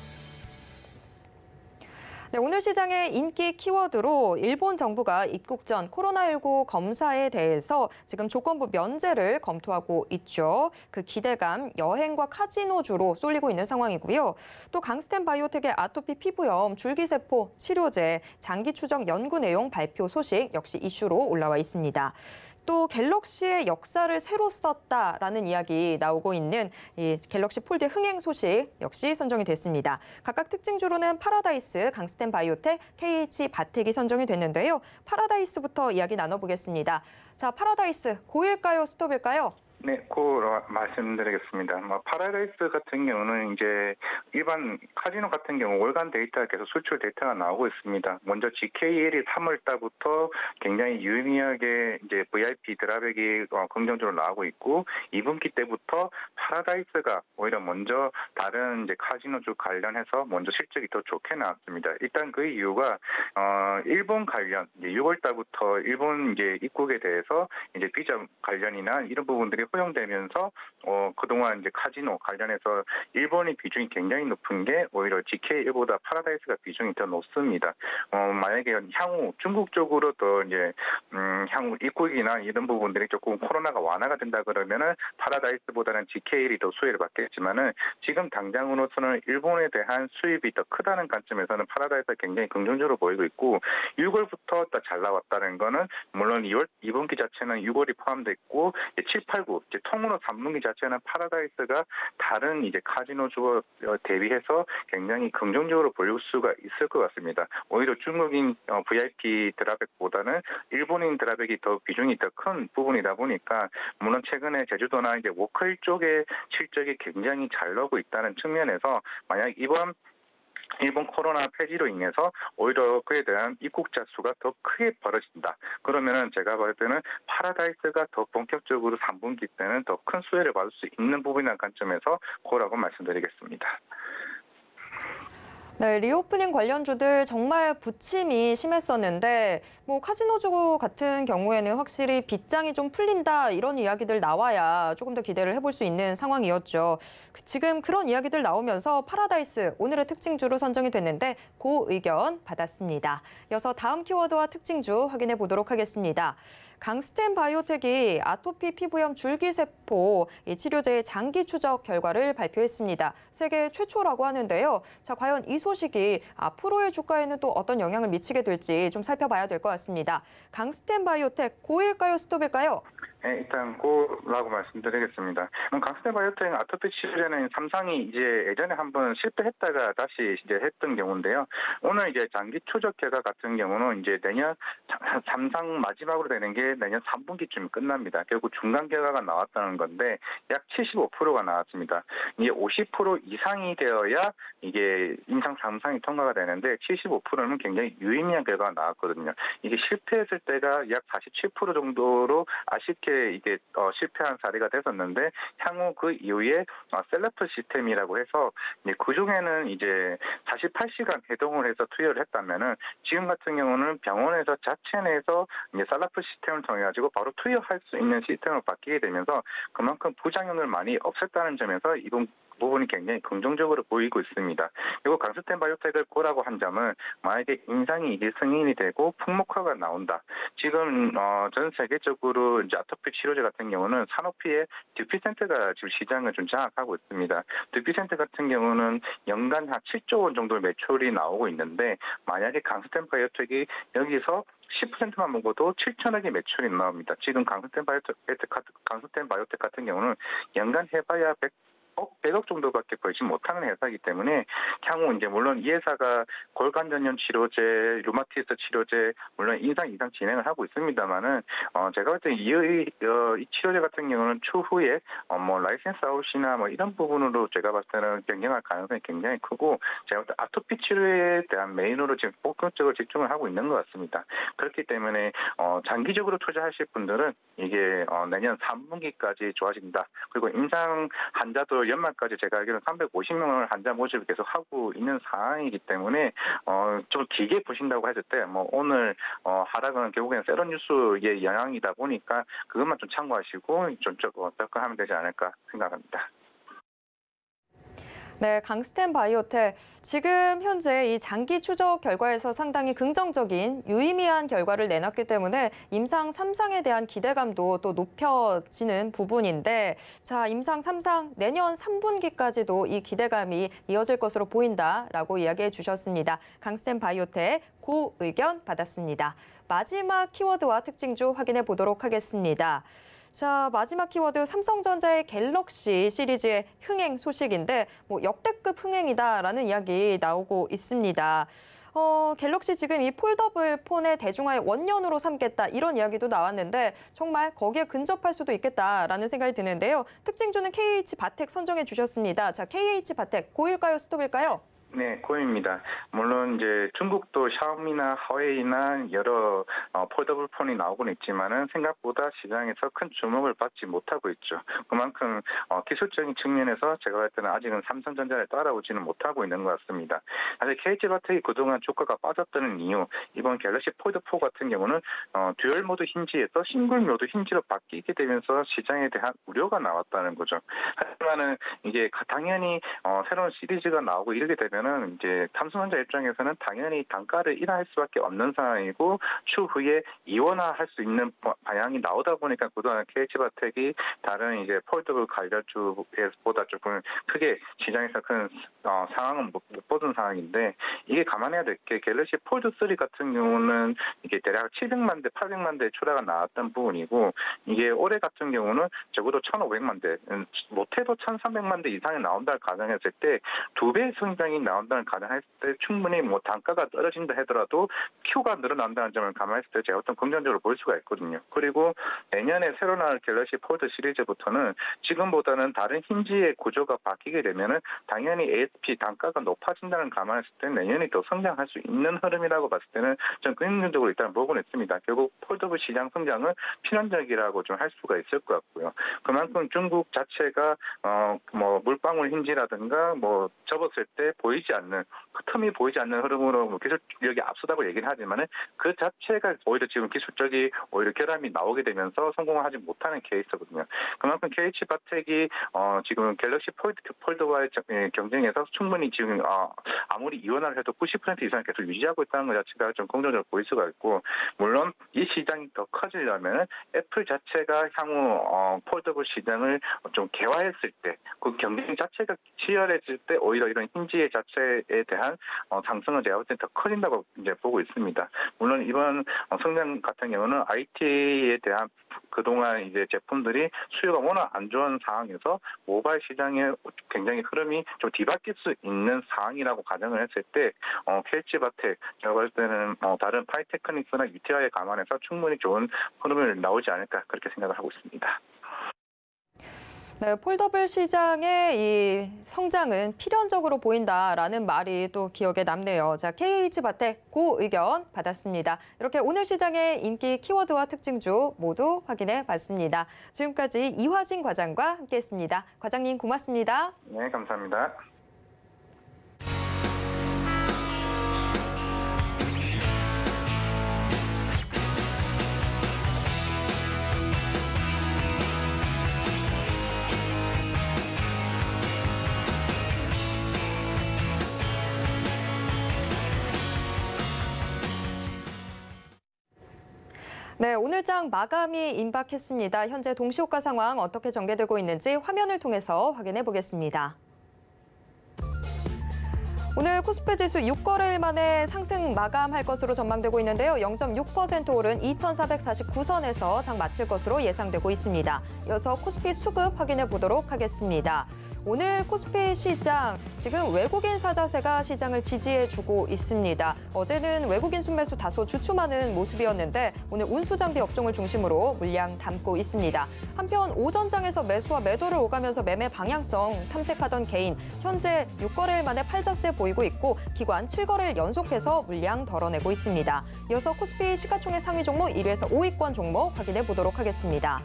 네, 오늘 시장의 인기 키워드로 일본 정부가 입국 전 코로나19 검사에 대해서 지금 조건부 면제를 검토하고 있죠. 그 기대감, 여행과 카지노주로 쏠리고 있는 상황이고요. 또 강스텐 바이오텍의 아토피 피부염, 줄기세포 치료제, 장기 추적 연구 내용 발표 소식 역시 이슈로 올라와 있습니다. 또 갤럭시의 역사를 새로 썼다라는 이야기 나오고 있는 이 갤럭시 폴드 흥행 소식 역시 선정이 됐습니다. 각각 특징주로는 파라다이스, 강스텐 바이오텍, KH 바텍이 선정이 됐는데요. 파라다이스부터 이야기 나눠보겠습니다. 자, 파라다이스 고일까요, 스톱일까요? 네, 그 말씀드리겠습니다. 파라다이스 같은 경우는 이제 일반 카지노 같은 경우 월간 데이터가 계속 수출 데이터가 나오고 있습니다. 먼저 GKL이 3월 달부터 굉장히 유의미하게 이제 VIP 드랍액이 긍정적으로 나오고 있고 2분기 때부터 파라다이스가 오히려 먼저 다른 이제 카지노주 관련해서 먼저 실적이 더 좋게 나왔습니다. 일단 그 이유가 일본 관련 이제 6월 달부터 일본 이제 입국에 대해서 이제 비자 관련이나 이런 부분들이 허용되면서 그동안 이제 카지노 관련해서 일본의 비중이 굉장히 높은 게 오히려 GKL보다 파라다이스가 비중이 더 높습니다. 만약에 향후 중국 쪽으로 더 이제 향후 입국이나 이런 부분들이 조금 코로나가 완화가 된다 그러면은 파라다이스보다는 GKL이 더 수혜를 받겠지만은 지금 당장으로서는 일본에 대한 수입이 더 크다는 관점에서는 파라다이스가 굉장히 긍정적으로 보이고 있고 6월부터 잘 나왔다는 거는 물론 2분기 자체는 6월이 포함됐고 7, 8, 9 이제 통으로 3분기 자체는 파라다이스가 다른 이제 카지노주와 대비해서 굉장히 긍정적으로 보일 수가 있을 것 같습니다. 오히려 중국인 VIP 드랍액보다는 일본인 드랍액이 더 비중이 더 큰 부분이다 보니까 물론 최근에 제주도나 이제 워커힐 쪽의 실적이 굉장히 잘 나오고 있다는 측면에서 만약 이번 일본 코로나 폐지로 인해서 오히려 그에 대한 입국자 수가 더 크게 벌어진다. 그러면은 제가 볼 때는 파라다이스가 더 본격적으로 3분기 때는 더 큰 수혜를 받을 수 있는 부분이라는 관점에서 그거라고 말씀드리겠습니다. 네, 리오프닝 관련주들 정말 부침이 심했었는데 카지노주 같은 경우에는 확실히 빗장이 좀 풀린다 이런 이야기들 나와야 조금 더 기대를 해볼 수 있는 상황이었죠. 지금 그런 이야기들 나오면서 파라다이스 오늘의 특징주로 선정이 됐는데 그 의견 받았습니다. 이어서 다음 키워드와 특징주 확인해 보도록 하겠습니다. 강스텐 바이오텍이 아토피 피부염 줄기세포 치료제의 장기 추적 결과를 발표했습니다. 세계 최초라고 하는데요. 자, 과연 이 소식이 앞으로의 주가에는 또 어떤 영향을 미치게 될지 좀 살펴봐야 될 것 같습니다. 강스텐 바이오텍 고일까요, 스톱일까요? 네, 일단 고라고 말씀드리겠습니다. 강스텐 바이오텍 아토피 치료제는 삼성이 이제 예전에 한번 실패했다가 다시 이제 했던 경우인데요. 오늘 이제 장기 추적 결과 같은 경우는 이제 내년 삼성 마지막으로 되는 게 내년 3분기쯤 끝납니다. 결국 중간 결과가 나왔다는 건데 약 75%가 나왔습니다. 이게 50% 이상이 되어야 이게 임상 3상이 통과가 되는데 75%는 굉장히 유의미한 결과가 나왔거든요. 이게 실패했을 때가 약 47% 정도로 아쉽게 이게 실패한 사례가 됐었는데 향후 그 이후에 셀러프 시스템이라고 해서 그 중에는 이제 48시간 해동을 해서 투여를 했다면은 지금 같은 경우는 병원에서 자체 내에서 이제 셀러프 시스템을 통해 가지고 바로 투여할 수 있는 시스템으로 바뀌게 되면서 그만큼 부작용을 많이 없앴다는 점에서 이번 부분이 굉장히 긍정적으로 보이고 있습니다. 그리고 강스텐 바이오텍을 고라고 한 점은 만약에 임상이 이게 승인이 되고 풍목화가 나온다. 지금 전 세계적으로 이제 아토피 치료제 같은 경우는 산오피의 듀피센트가 지금 시장을 좀 장악하고 있습니다. 듀피센트 같은 경우는 연간 한 7조 원 정도의 매출이 나오고 있는데 만약에 강스텐 바이오텍이 여기서 10%만 먹어도 7천억의 매출이 나옵니다. 지금 강스텐 바이오텍 같은 경우는 연간 해봐야 100억 정도밖에 벌지 못하는 회사이기 때문에 향후 이제 물론 이 회사가 골간 전염 치료제, 류마티스 치료제 물론 인상 이상 진행을 하고 있습니다만은 제가 볼 때 이 치료제 같은 경우는 추후에 라이센스 아웃이나 이런 부분으로 제가 봤을 때는 변경할 가능성이 굉장히 크고 제가 볼 때 아토피 치료에 대한 메인으로 지금 본격적으로 집중을 하고 있는 것 같습니다. 그렇기 때문에 장기적으로 투자하실 분들은 이게 내년 3분기까지 좋아진다. 그리고 임상 환자도 연말까지 제가 알기로는 350명을 환자 모집을 계속 하고 있는 상황이기 때문에 좀 길게 보신다고 했을 때 오늘 하락은 결국에는 세로뉴스의 영향이다 보니까 그것만 좀 참고하시고 좀 접근하면 되지 않을까 생각합니다. 네, 강스텐 바이오텍. 지금 현재 이 장기 추적 결과에서 상당히 긍정적인 유의미한 결과를 내놨기 때문에 임상 3상에 대한 기대감도 또 높여지는 부분인데, 자, 임상 3상 내년 3분기까지도 이 기대감이 이어질 것으로 보인다라고 이야기해 주셨습니다. 강스텐 바이오텍 고 의견 받았습니다. 마지막 키워드와 특징주 확인해 보도록 하겠습니다. 자, 마지막 키워드 삼성전자의 갤럭시 시리즈의 흥행 소식인데 역대급 흥행이다라는 이야기 나오고 있습니다. 갤럭시 지금 이 폴더블 폰의 대중화의 원년으로 삼겠다 이런 이야기도 나왔는데 정말 거기에 근접할 수도 있겠다라는 생각이 드는데요. 특징주는 KH바텍 선정해 주셨습니다. 자, KH바텍 고일까요, 스톱일까요? 네, 고입니다. 물론 이제 중국도 샤오미나 화웨이나 여러 폴더블 폰이 나오고는 있지만은 생각보다 시장에서 큰 주목을 받지 못하고 있죠. 그만큼 기술적인 측면에서 제가 볼 때는 아직은 삼성전자를 따라오지는 못하고 있는 것 같습니다. 사실 KH바텍이 그동안 주가가 빠졌다는 이유, 이번 갤럭시 폴드4 같은 경우는 듀얼 모드 힌지에서 싱글 모드 힌지로 바뀌게 되면서 시장에 대한 우려가 나왔다는 거죠. 하지만은 이게 당연히 새로운 시리즈가 나오고 이렇게 되면 이제 삼성전자 입장에서는 당연히 단가를 인하할 수밖에 없는 상황이고 추후에 이원화할 수 있는 방향이 나오다 보니까 그동안 KH바텍이 다른 이제 폴더블 관련주보다 조금 크게 시장에서 큰 상황은 못 보던 상황인데 이게 감안해야 될 게 갤럭시 폴드 3 같은 경우는 이게 대략 700만 대, 800만 대 출하가 나왔던 부분이고 이게 올해 같은 경우는 적어도 1,500만 대, 못해도 1,300만 대 이상이 나온다는 가정했을 때 2배 성장이 나온다는 가정했을 때 충분히 단가가 떨어진다 하더라도 Q가 늘어난다는 점을 감안했을 때 제가 어떤 긍정적으로 볼 수가 있거든요. 그리고 내년에 새로 나올 갤럭시 폴드 시리즈부터는 지금보다는 다른 힌지의 구조가 바뀌게 되면은 당연히 ASP 단가가 높아진다는 감안했을 때 내년이 더 성장할 수 있는 흐름이라고 봤을 때는 좀 긍정적으로 일단 보고는 있습니다. 결국 폴더블 시장 성장은 필연적이라고 좀 할 수가 있을 것 같고요. 그만큼 중국 자체가 물방울 힌지라든가 접었을 때 보이지 않는 틈이 보이지 않는 흐름으로 기술력이 앞서다고 얘기를 하지만은 그 자체가 오히려 지금 기술적이 오히려 결함이 나오게 되면서 성공을 하지 못하는 케이스거든요. 그만큼 KH바텍이 지금 갤럭시 폴드와의 경쟁에서 충분히 지금 아무리 이원화를 해도 90% 이상 계속 유지하고 있다는 것 자체가 좀 긍정적으로 보일 수가 있고 물론 이 시장이 더 커지려면 애플 자체가 향후 폴더블 시장을 좀 개화했을 때 그 경쟁 자체가 치열해질 때 오히려 이런 힌지의 자체에 대한 상승은 제가 볼 때는 더 커진다고 이제 보고 있습니다. 물론 이번 성장 같은 경우는 IT에 대한 그동안 이제 제품들이 수요가 워낙 안 좋은 상황에서 모바일 시장의 굉장히 흐름이 좀 뒤바뀔 수 있는 상황이라고 가정을 했을 때 KH바텍 제가 볼 때는 다른 파이테크닉스나 UTI에 감안해서 충분히 좋은 흐름이 나오지 않을까 그렇게 생각을 하고 있습니다. 네, 폴더블 시장의 이 성장은 필연적으로 보인다라는 말이 또 기억에 남네요. 자, KH바텍 고 의견 받았습니다. 이렇게 오늘 시장의 인기 키워드와 특징주 모두 확인해 봤습니다. 지금까지 이화진 과장과 함께했습니다. 과장님 고맙습니다. 네, 감사합니다. 네, 오늘 장 마감이 임박했습니다. 현재 동시호가 상황 어떻게 전개되고 있는지 화면을 통해서 확인해 보겠습니다. 오늘 코스피 지수 6거래일 만에 상승 마감할 것으로 전망되고 있는데요. 0.6% 오른 2,449선에서 장 마칠 것으로 예상되고 있습니다. 이어서 코스피 수급 확인해 보도록 하겠습니다. 오늘 코스피 시장, 지금 외국인 사자세가 시장을 지지해주고 있습니다. 어제는 외국인 순매수 다소 주춤하는 모습이었는데 오늘 운수장비 업종을 중심으로 물량 담고 있습니다. 한편 오전장에서 매수와 매도를 오가면서 매매 방향성 탐색하던 개인, 현재 6거래일 만에 팔자세 보이고 있고 기관 7거래일 연속해서 물량 덜어내고 있습니다. 이어서 코스피 시가총액 상위 종목 1위에서 5위권 종목 확인해 보도록 하겠습니다.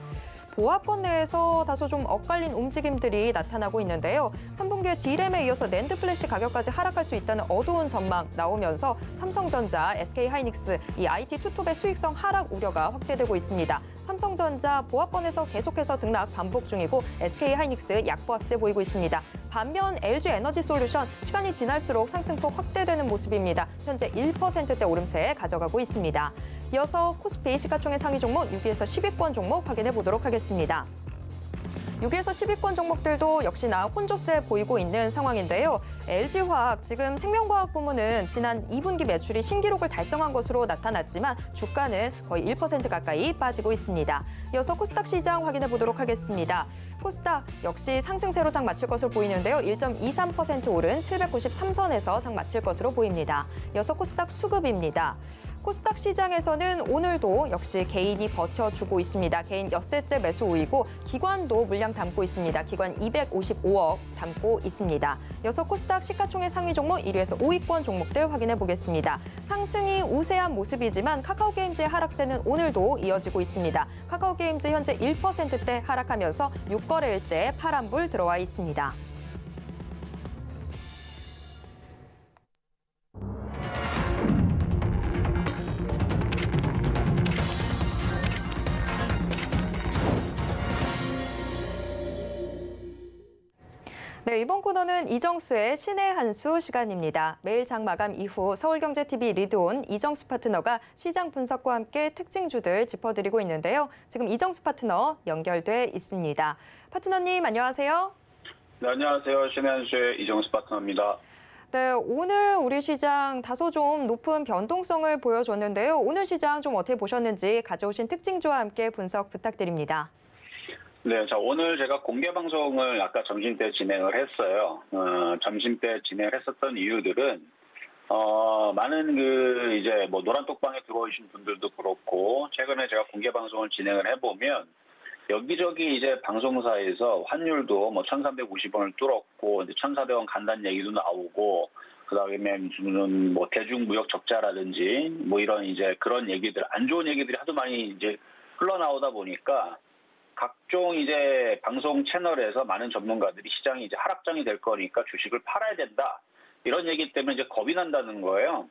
보합권 내에서 다소 좀 엇갈린 움직임들이 나타나고 있는데요. 3분기에 D램에 이어서 낸드 플래시 가격까지 하락할 수 있다는 어두운 전망 나오면서 삼성전자, SK하이닉스, 이 IT 투톱의 수익성 하락 우려가 확대되고 있습니다. 삼성전자 보합권에서 계속해서 등락 반복 중이고 SK하이닉스 약보합세 보이고 있습니다. 반면 LG 에너지솔루션 시간이 지날수록 상승폭 확대되는 모습입니다. 현재 1%대 오름세 가져가고 있습니다. 이어서 코스피 시가총액 상위 종목 6위에서 10위권 종목 확인해 보도록 하겠습니다. 6위에서 10위권 종목들도 역시나 혼조세 보이고 있는 상황인데요. LG화학, 지금 생명과학 부문은 지난 2분기 매출이 신기록을 달성한 것으로 나타났지만 주가는 거의 1% 가까이 빠지고 있습니다. 이어서 코스닥 시장 확인해 보도록 하겠습니다. 코스닥 역시 상승세로 장 마칠 것으로 보이는데요. 1.23% 오른 793선에서 장 마칠 것으로 보입니다. 이어서 코스닥 수급입니다. 코스닥 시장에서는 오늘도 역시 개인이 버텨주고 있습니다. 개인 엿새째 매수 우위고 기관도 물량 담고 있습니다. 기관 255억 담고 있습니다. 이어서 코스닥 시가총액 상위 종목 1위에서 5위권 종목들 확인해 보겠습니다. 상승이 우세한 모습이지만 카카오게임즈의 하락세는 오늘도 이어지고 있습니다. 카카오게임즈 현재 1%대 하락하면서 6거래일째 파란불 들어와 있습니다. 네, 이번 코너는 이정수의 신의 한 수 시간입니다. 매일 장 마감 이후 서울경제TV 리드온 이정수 파트너가 시장 분석과 함께 특징주들 짚어드리고 있는데요. 지금 이정수 파트너 연결돼 있습니다. 파트너님 안녕하세요. 네, 안녕하세요. 신의 한 수의 이정수 파트너입니다. 네, 오늘 우리 시장 다소 좀 높은 변동성을 보여줬는데요. 오늘 시장 좀 어떻게 보셨는지 가져오신 특징주와 함께 분석 부탁드립니다. 네, 자, 오늘 제가 공개 방송을 아까 점심 때 진행을 했어요. 점심 때 진행을 했었던 이유들은, 많은 이제 노란 똑방에 들어오신 분들도 그렇고, 최근에 제가 공개 방송을 진행을 해보면, 여기저기 이제 방송사에서 환율도 1,350원을 뚫었고, 이제 1,400원 간다는 얘기도 나오고, 그 다음에 무슨 대중무역 적자라든지, 이런 이제 그런 얘기들, 안 좋은 얘기들이 하도 많이 이제 흘러나오다 보니까, 각종 이제 방송 채널에서 많은 전문가들이 시장이 이제 하락장이 될 거니까 주식을 팔아야 된다. 이런 얘기 때문에 이제 겁이 난다는 거예요.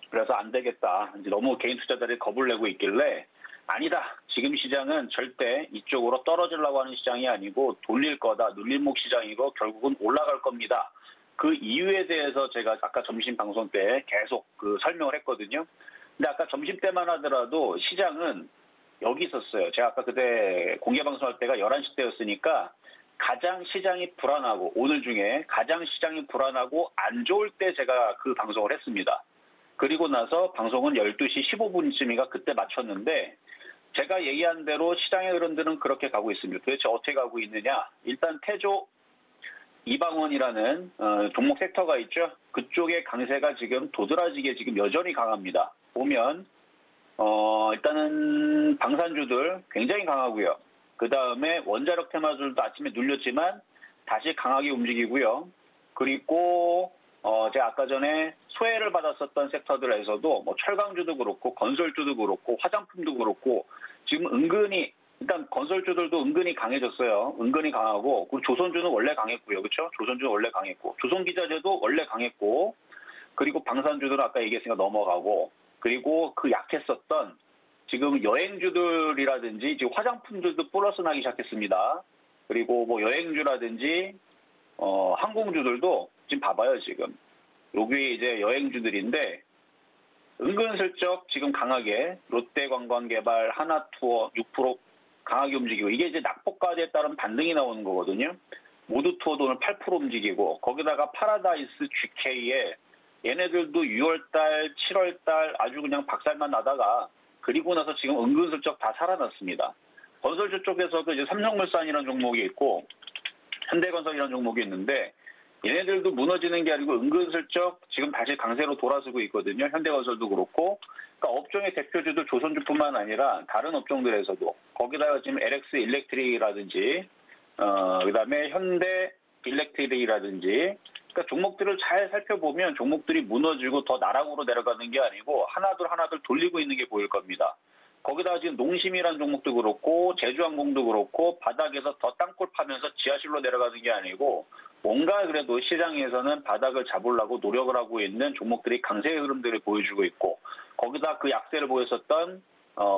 그래서 안 되겠다. 이제 너무 개인 투자자들이 겁을 내고 있길래 아니다. 지금 시장은 절대 이쪽으로 떨어지려고 하는 시장이 아니고 돌릴 거다. 눌림목 시장이고 결국은 올라갈 겁니다. 그 이유에 대해서 제가 아까 점심 방송 때 계속 설명을 했거든요. 근데 아까 점심 때만 하더라도 시장은 여기 있었어요. 제가 아까 그때 공개 방송할 때가 11시 때였으니까 가장 시장이 불안하고 오늘 중에 가장 시장이 불안하고 안 좋을 때 제가 그 방송을 했습니다. 그리고 나서 방송은 12시 15분쯤인가 그때 마쳤는데 제가 얘기한 대로 시장의 흐름들은 그렇게 가고 있습니다. 도대체 어떻게 가고 있느냐. 일단 태조 이방원이라는 종목 섹터가 있죠. 그쪽의 강세가 지금 도드라지게 지금 여전히 강합니다. 보면 일단은 방산주들 굉장히 강하고요. 그 다음에 원자력 테마주들도 아침에 눌렸지만 다시 강하게 움직이고요. 그리고 제가 아까 전에 소외를 받았었던 섹터들에서도 철강주도 그렇고 건설주도 그렇고 화장품도 그렇고 지금 은근히 일단 건설주들도 은근히 강해졌어요. 은근히 강하고 그리고 조선주는 원래 강했고요. 그렇죠? 조선주는 원래 강했고 조선기자재도 원래 강했고 그리고 방산주들은 아까 얘기했으니까 넘어가고 그리고 그 약했었던 지금 여행주들이라든지 지금 화장품들도 플러스 나기 시작했습니다. 그리고 여행주라든지 항공주들도 지금 봐봐요 지금 여기 이제 여행주들인데 은근슬쩍 지금 강하게 롯데관광개발, 하나투어 6% 강하게 움직이고 이게 이제 낙폭과제에 따른 반등이 나오는 거거든요. 모두투어도 오늘 8% 움직이고 거기다가 파라다이스 GK에 얘네들도 6월달, 7월달 아주 그냥 박살만 나다가 그리고 나서 지금 은근슬쩍 다 살아났습니다. 건설주 쪽에서도 이제 삼성물산이라는 종목이 있고 현대건설이라는 종목이 있는데 얘네들도 무너지는 게 아니고 은근슬쩍 지금 다시 강세로 돌아서고 있거든요. 현대건설도 그렇고 그러니까 업종의 대표주도 조선주뿐만 아니라 다른 업종들에서도 거기다가 지금 LX 일렉트릭이라든지 그다음에 현대 일렉트릭이라든지 그러니까 종목들을 잘 살펴보면 종목들이 무너지고 더 나락으로 내려가는 게 아니고 하나둘 돌리고 있는 게 보일 겁니다. 거기다가 지금 농심이라는 종목도 그렇고 제주항공도 그렇고 바닥에서 더 땅굴 파면서 지하실로 내려가는 게 아니고 뭔가 그래도 시장에서는 바닥을 잡으려고 노력을 하고 있는 종목들이 강세의 흐름들을 보여주고 있고 거기다 그 약세를 보였었던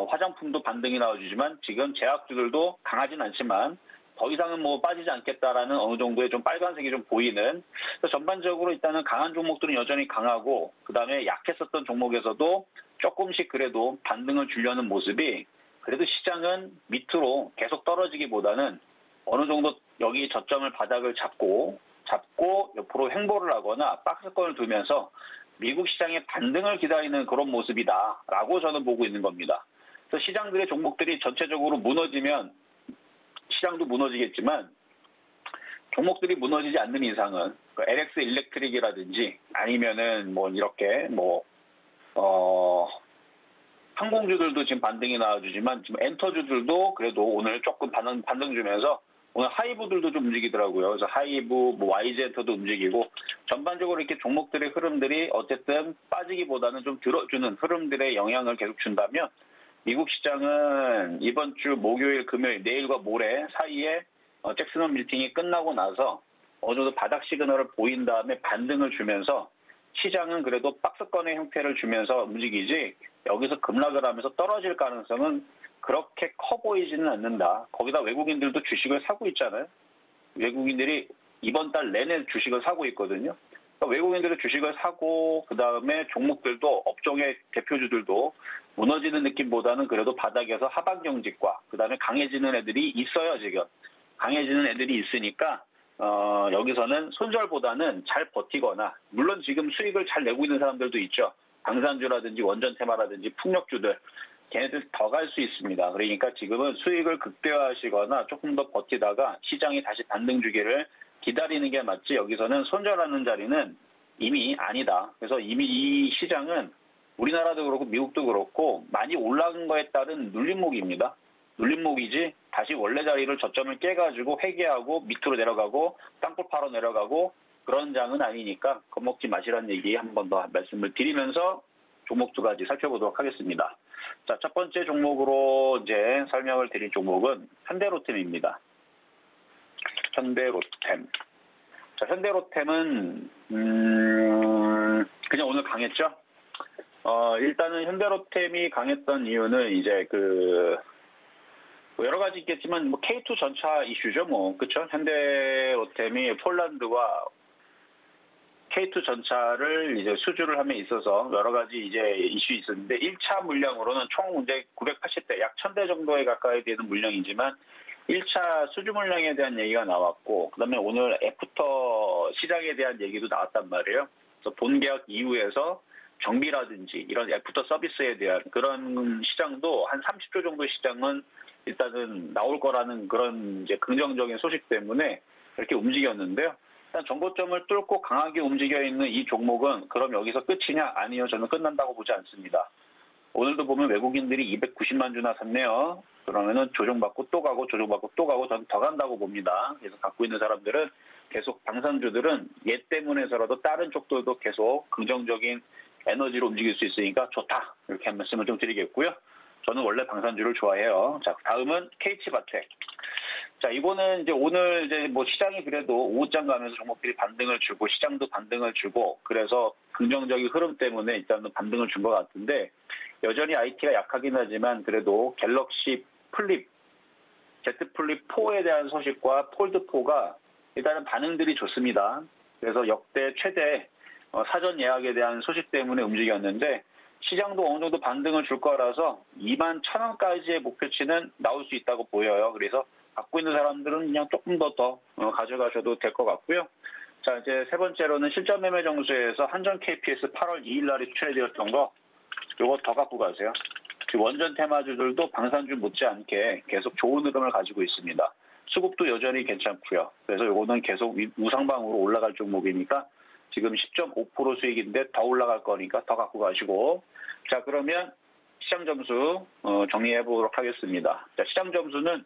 화장품도 반등이 나와주지만 지금 제약주들도 강하진 않지만 더 이상은 뭐 빠지지 않겠다라는 어느 정도의 좀 빨간색이 좀 보이는. 그래서 전반적으로 일단은 강한 종목들은 여전히 강하고, 그다음에 약했었던 종목에서도 조금씩 그래도 반등을 주려는 모습이, 그래도 시장은 밑으로 계속 떨어지기보다는 어느 정도 여기 저점을 바닥을 잡고 옆으로 횡보를 하거나 박스권을 두면서 미국 시장의 반등을 기다리는 그런 모습이다라고 저는 보고 있는 겁니다. 그래서 시장들의 종목들이 전체적으로 무너지면 시장도 무너지겠지만, 종목들이 무너지지 않는 이상은 LX 일렉트릭이라든지 아니면은 뭐 이렇게 항공주들도 지금 반등이 나와주지만, 지금 엔터주들도 그래도 오늘 조금 반등 주면서 오늘 하이브들도 좀 움직이더라고요. 그래서 하이브, 뭐 YZ엔터도 움직이고, 전반적으로 이렇게 종목들의 흐름들이 어쨌든 빠지기보다는 좀 들어주는 흐름들의 영향을 계속 준다면, 미국 시장은 이번 주 목요일, 금요일, 내일과 모레 사이에 잭슨홀 미팅이 끝나고 나서 어느 정도 바닥 시그널을 보인 다음에 반등을 주면서, 시장은 그래도 박스권의 형태를 주면서 움직이지, 여기서 급락을 하면서 떨어질 가능성은 그렇게 커 보이지는 않는다. 거기다 외국인들도 주식을 사고 있잖아요. 외국인들이 이번 달 내내 주식을 사고 있거든요. 그러니까 외국인들이 주식을 사고, 그다음에 종목들도, 업종의 대표주들도 무너지는 느낌보다는 그래도 바닥에서 하방 경직과 그다음에 강해지는 애들이 있어요. 지금 강해지는 애들이 있으니까 여기서는 손절보다는 잘 버티거나, 물론 지금 수익을 잘 내고 있는 사람들도 있죠. 방산주라든지 원전테마라든지 풍력주들, 걔네들 더 갈 수 있습니다. 그러니까 지금은 수익을 극대화하시거나 조금 더 버티다가 시장이 다시 반등 주기를 기다리는 게 맞지, 여기서는 손절하는 자리는 이미 아니다. 그래서 이미 이 시장은 우리나라도 그렇고 미국도 그렇고 많이 올라간 거에 따른 눌림목입니다. 눌림목이지 다시 원래 자리를 저점을 깨가지고 회귀하고 밑으로 내려가고 땅굴 파러 내려가고 그런 장은 아니니까 겁먹지 마시라는 얘기 한 번 더 말씀을 드리면서 종목 두 가지 살펴보도록 하겠습니다. 자, 첫 번째 종목으로 이제 설명을 드릴 종목은 현대로템입니다. 현대로템. 자, 현대로템은 그냥 오늘 강했죠. 일단은 현대로템이 강했던 이유는 이제 여러 가지 있겠지만 K2 전차 이슈죠, 그렇죠? 현대로템이 폴란드와 K2 전차를 이제 수주를 함에 있어서 여러 가지 이제 이슈 있었는데, 1차 물량으로는 총 이제 980대, 약 1000대 정도에 가까이 되는 물량이지만 1차 수주 물량에 대한 얘기가 나왔고, 그다음에 오늘 애프터 시장에 대한 얘기도 나왔단 말이에요. 그래서 본계약 이후에서 정비라든지 이런 애프터 서비스에 대한 그런 시장도 한 30조 정도의 시장은 일단은 나올 거라는 그런 이제 긍정적인 소식 때문에 이렇게 움직였는데요. 일단 정고점을 뚫고 강하게 움직여 있는 이 종목은 그럼 여기서 끝이냐? 아니요, 저는 끝난다고 보지 않습니다. 오늘도 보면 외국인들이 290만 주나 샀네요. 그러면은 조정받고 또 가고 조정받고 또 가고 저는 더 간다고 봅니다. 그래서 갖고 있는 사람들은 계속, 방산주들은 얘 때문에서라도 다른 쪽들도 계속 긍정적인 에너지로 움직일 수 있으니까 좋다, 이렇게 한 말씀을 좀 드리겠고요. 저는 원래 방산주를 좋아해요. 자, 다음은 KH바텍. 자, 이거는 이제 오늘 이제 시장이 그래도 오후장 가면서 종목들이 반등을 주고 시장도 반등을 주고, 그래서 긍정적인 흐름 때문에 일단은 반등을 준 것 같은데, 여전히 IT가 약하긴 하지만 그래도 갤럭시 플립, Z 플립 4에 대한 소식과 폴드 4가 일단은 반응들이 좋습니다. 그래서 역대 최대 사전 예약에 대한 소식 때문에 움직였는데, 시장도 어느 정도 반등을 줄 거라서 21,000원까지의 목표치는 나올 수 있다고 보여요. 그래서 갖고 있는 사람들은 그냥 조금 더 가져가셔도 될 것 같고요. 자, 이제 세 번째로는 실전 매매 정수에서 한전 KPS 8월 2일 날에 추천해드렸던 거, 요거 더 갖고 가세요. 원전 테마주들도 방산주 못지않게 계속 좋은 흐름을 가지고 있습니다. 수급도 여전히 괜찮고요. 그래서 요거는 계속 우상방으로 올라갈 종목이니까 지금 10.5% 수익인데 더 올라갈 거니까 더 갖고 가시고. 자, 그러면 시장 점수 정리해 보도록 하겠습니다. 자, 시장 점수는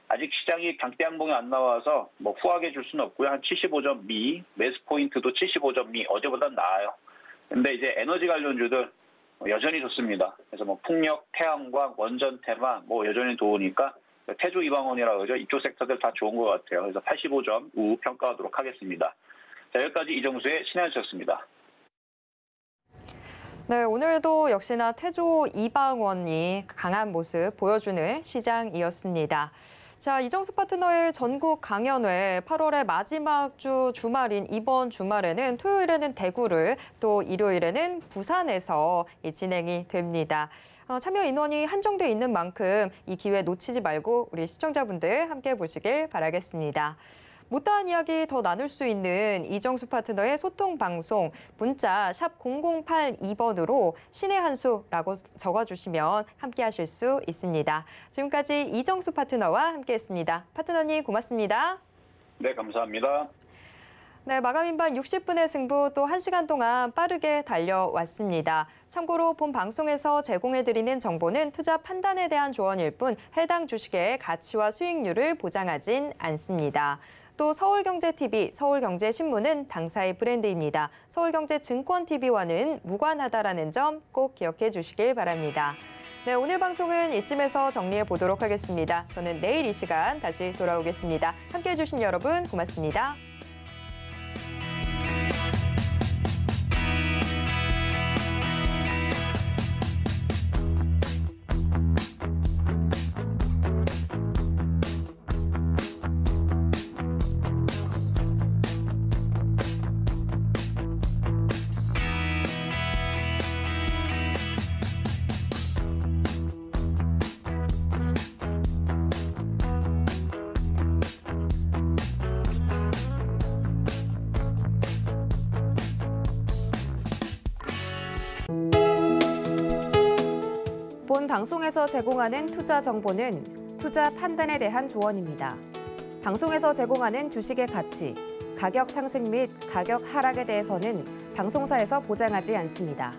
아직 시장이 강대양봉이 안 나와서 후하게 줄 수는 없고요. 한 75점 미, 매수 포인트도 75점 미, 어제보단 나아요. 근데 이제 에너지 관련주들 여전히 좋습니다. 그래서 풍력, 태양광, 원전 테마 여전히 좋으니까 태조 이방원이라고 그러죠. 이쪽 섹터들 다 좋은 것 같아요. 그래서 85점 우후 평가하도록 하겠습니다. 자, 여기까지 이정수의 신한수였습니다. 네, 오늘도 역시나 태조 이방원이 강한 모습 보여주는 시장이었습니다. 자, 이정수 파트너의 전국 강연회 8월의 마지막 주 주말인 이번 주말에는 토요일에는 대구를 또 일요일에는 부산에서 진행이 됩니다. 참여 인원이 한정돼 있는 만큼 이 기회 놓치지 말고 우리 시청자분들 함께 보시길 바라겠습니다. 못다한 이야기 더 나눌 수 있는 이정수 파트너의 소통 방송 문자 샵 0082번으로 신의 한 수라고 적어주시면 함께 하실 수 있습니다. 지금까지 이정수 파트너와 함께했습니다. 파트너님 고맙습니다. 네, 감사합니다. 네, 마감인반 60분의 승부 또 1시간 동안 빠르게 달려왔습니다. 참고로 본 방송에서 제공해드리는 정보는 투자 판단에 대한 조언일 뿐 해당 주식의 가치와 수익률을 보장하진 않습니다. 또 서울경제TV, 서울경제신문은 당사의 브랜드입니다. 서울경제증권TV와는 무관하다라는 점 꼭 기억해 주시길 바랍니다. 네, 오늘 방송은 이쯤에서 정리해 보도록 하겠습니다. 저는 내일 이 시간 다시 돌아오겠습니다. 함께해 주신 여러분 고맙습니다. 본 방송에서 제공하는 투자 정보는 투자 판단에 대한 조언입니다. 방송에서 제공하는 주식의 가치, 가격 상승 및 가격 하락에 대해서는 방송사에서 보장하지 않습니다.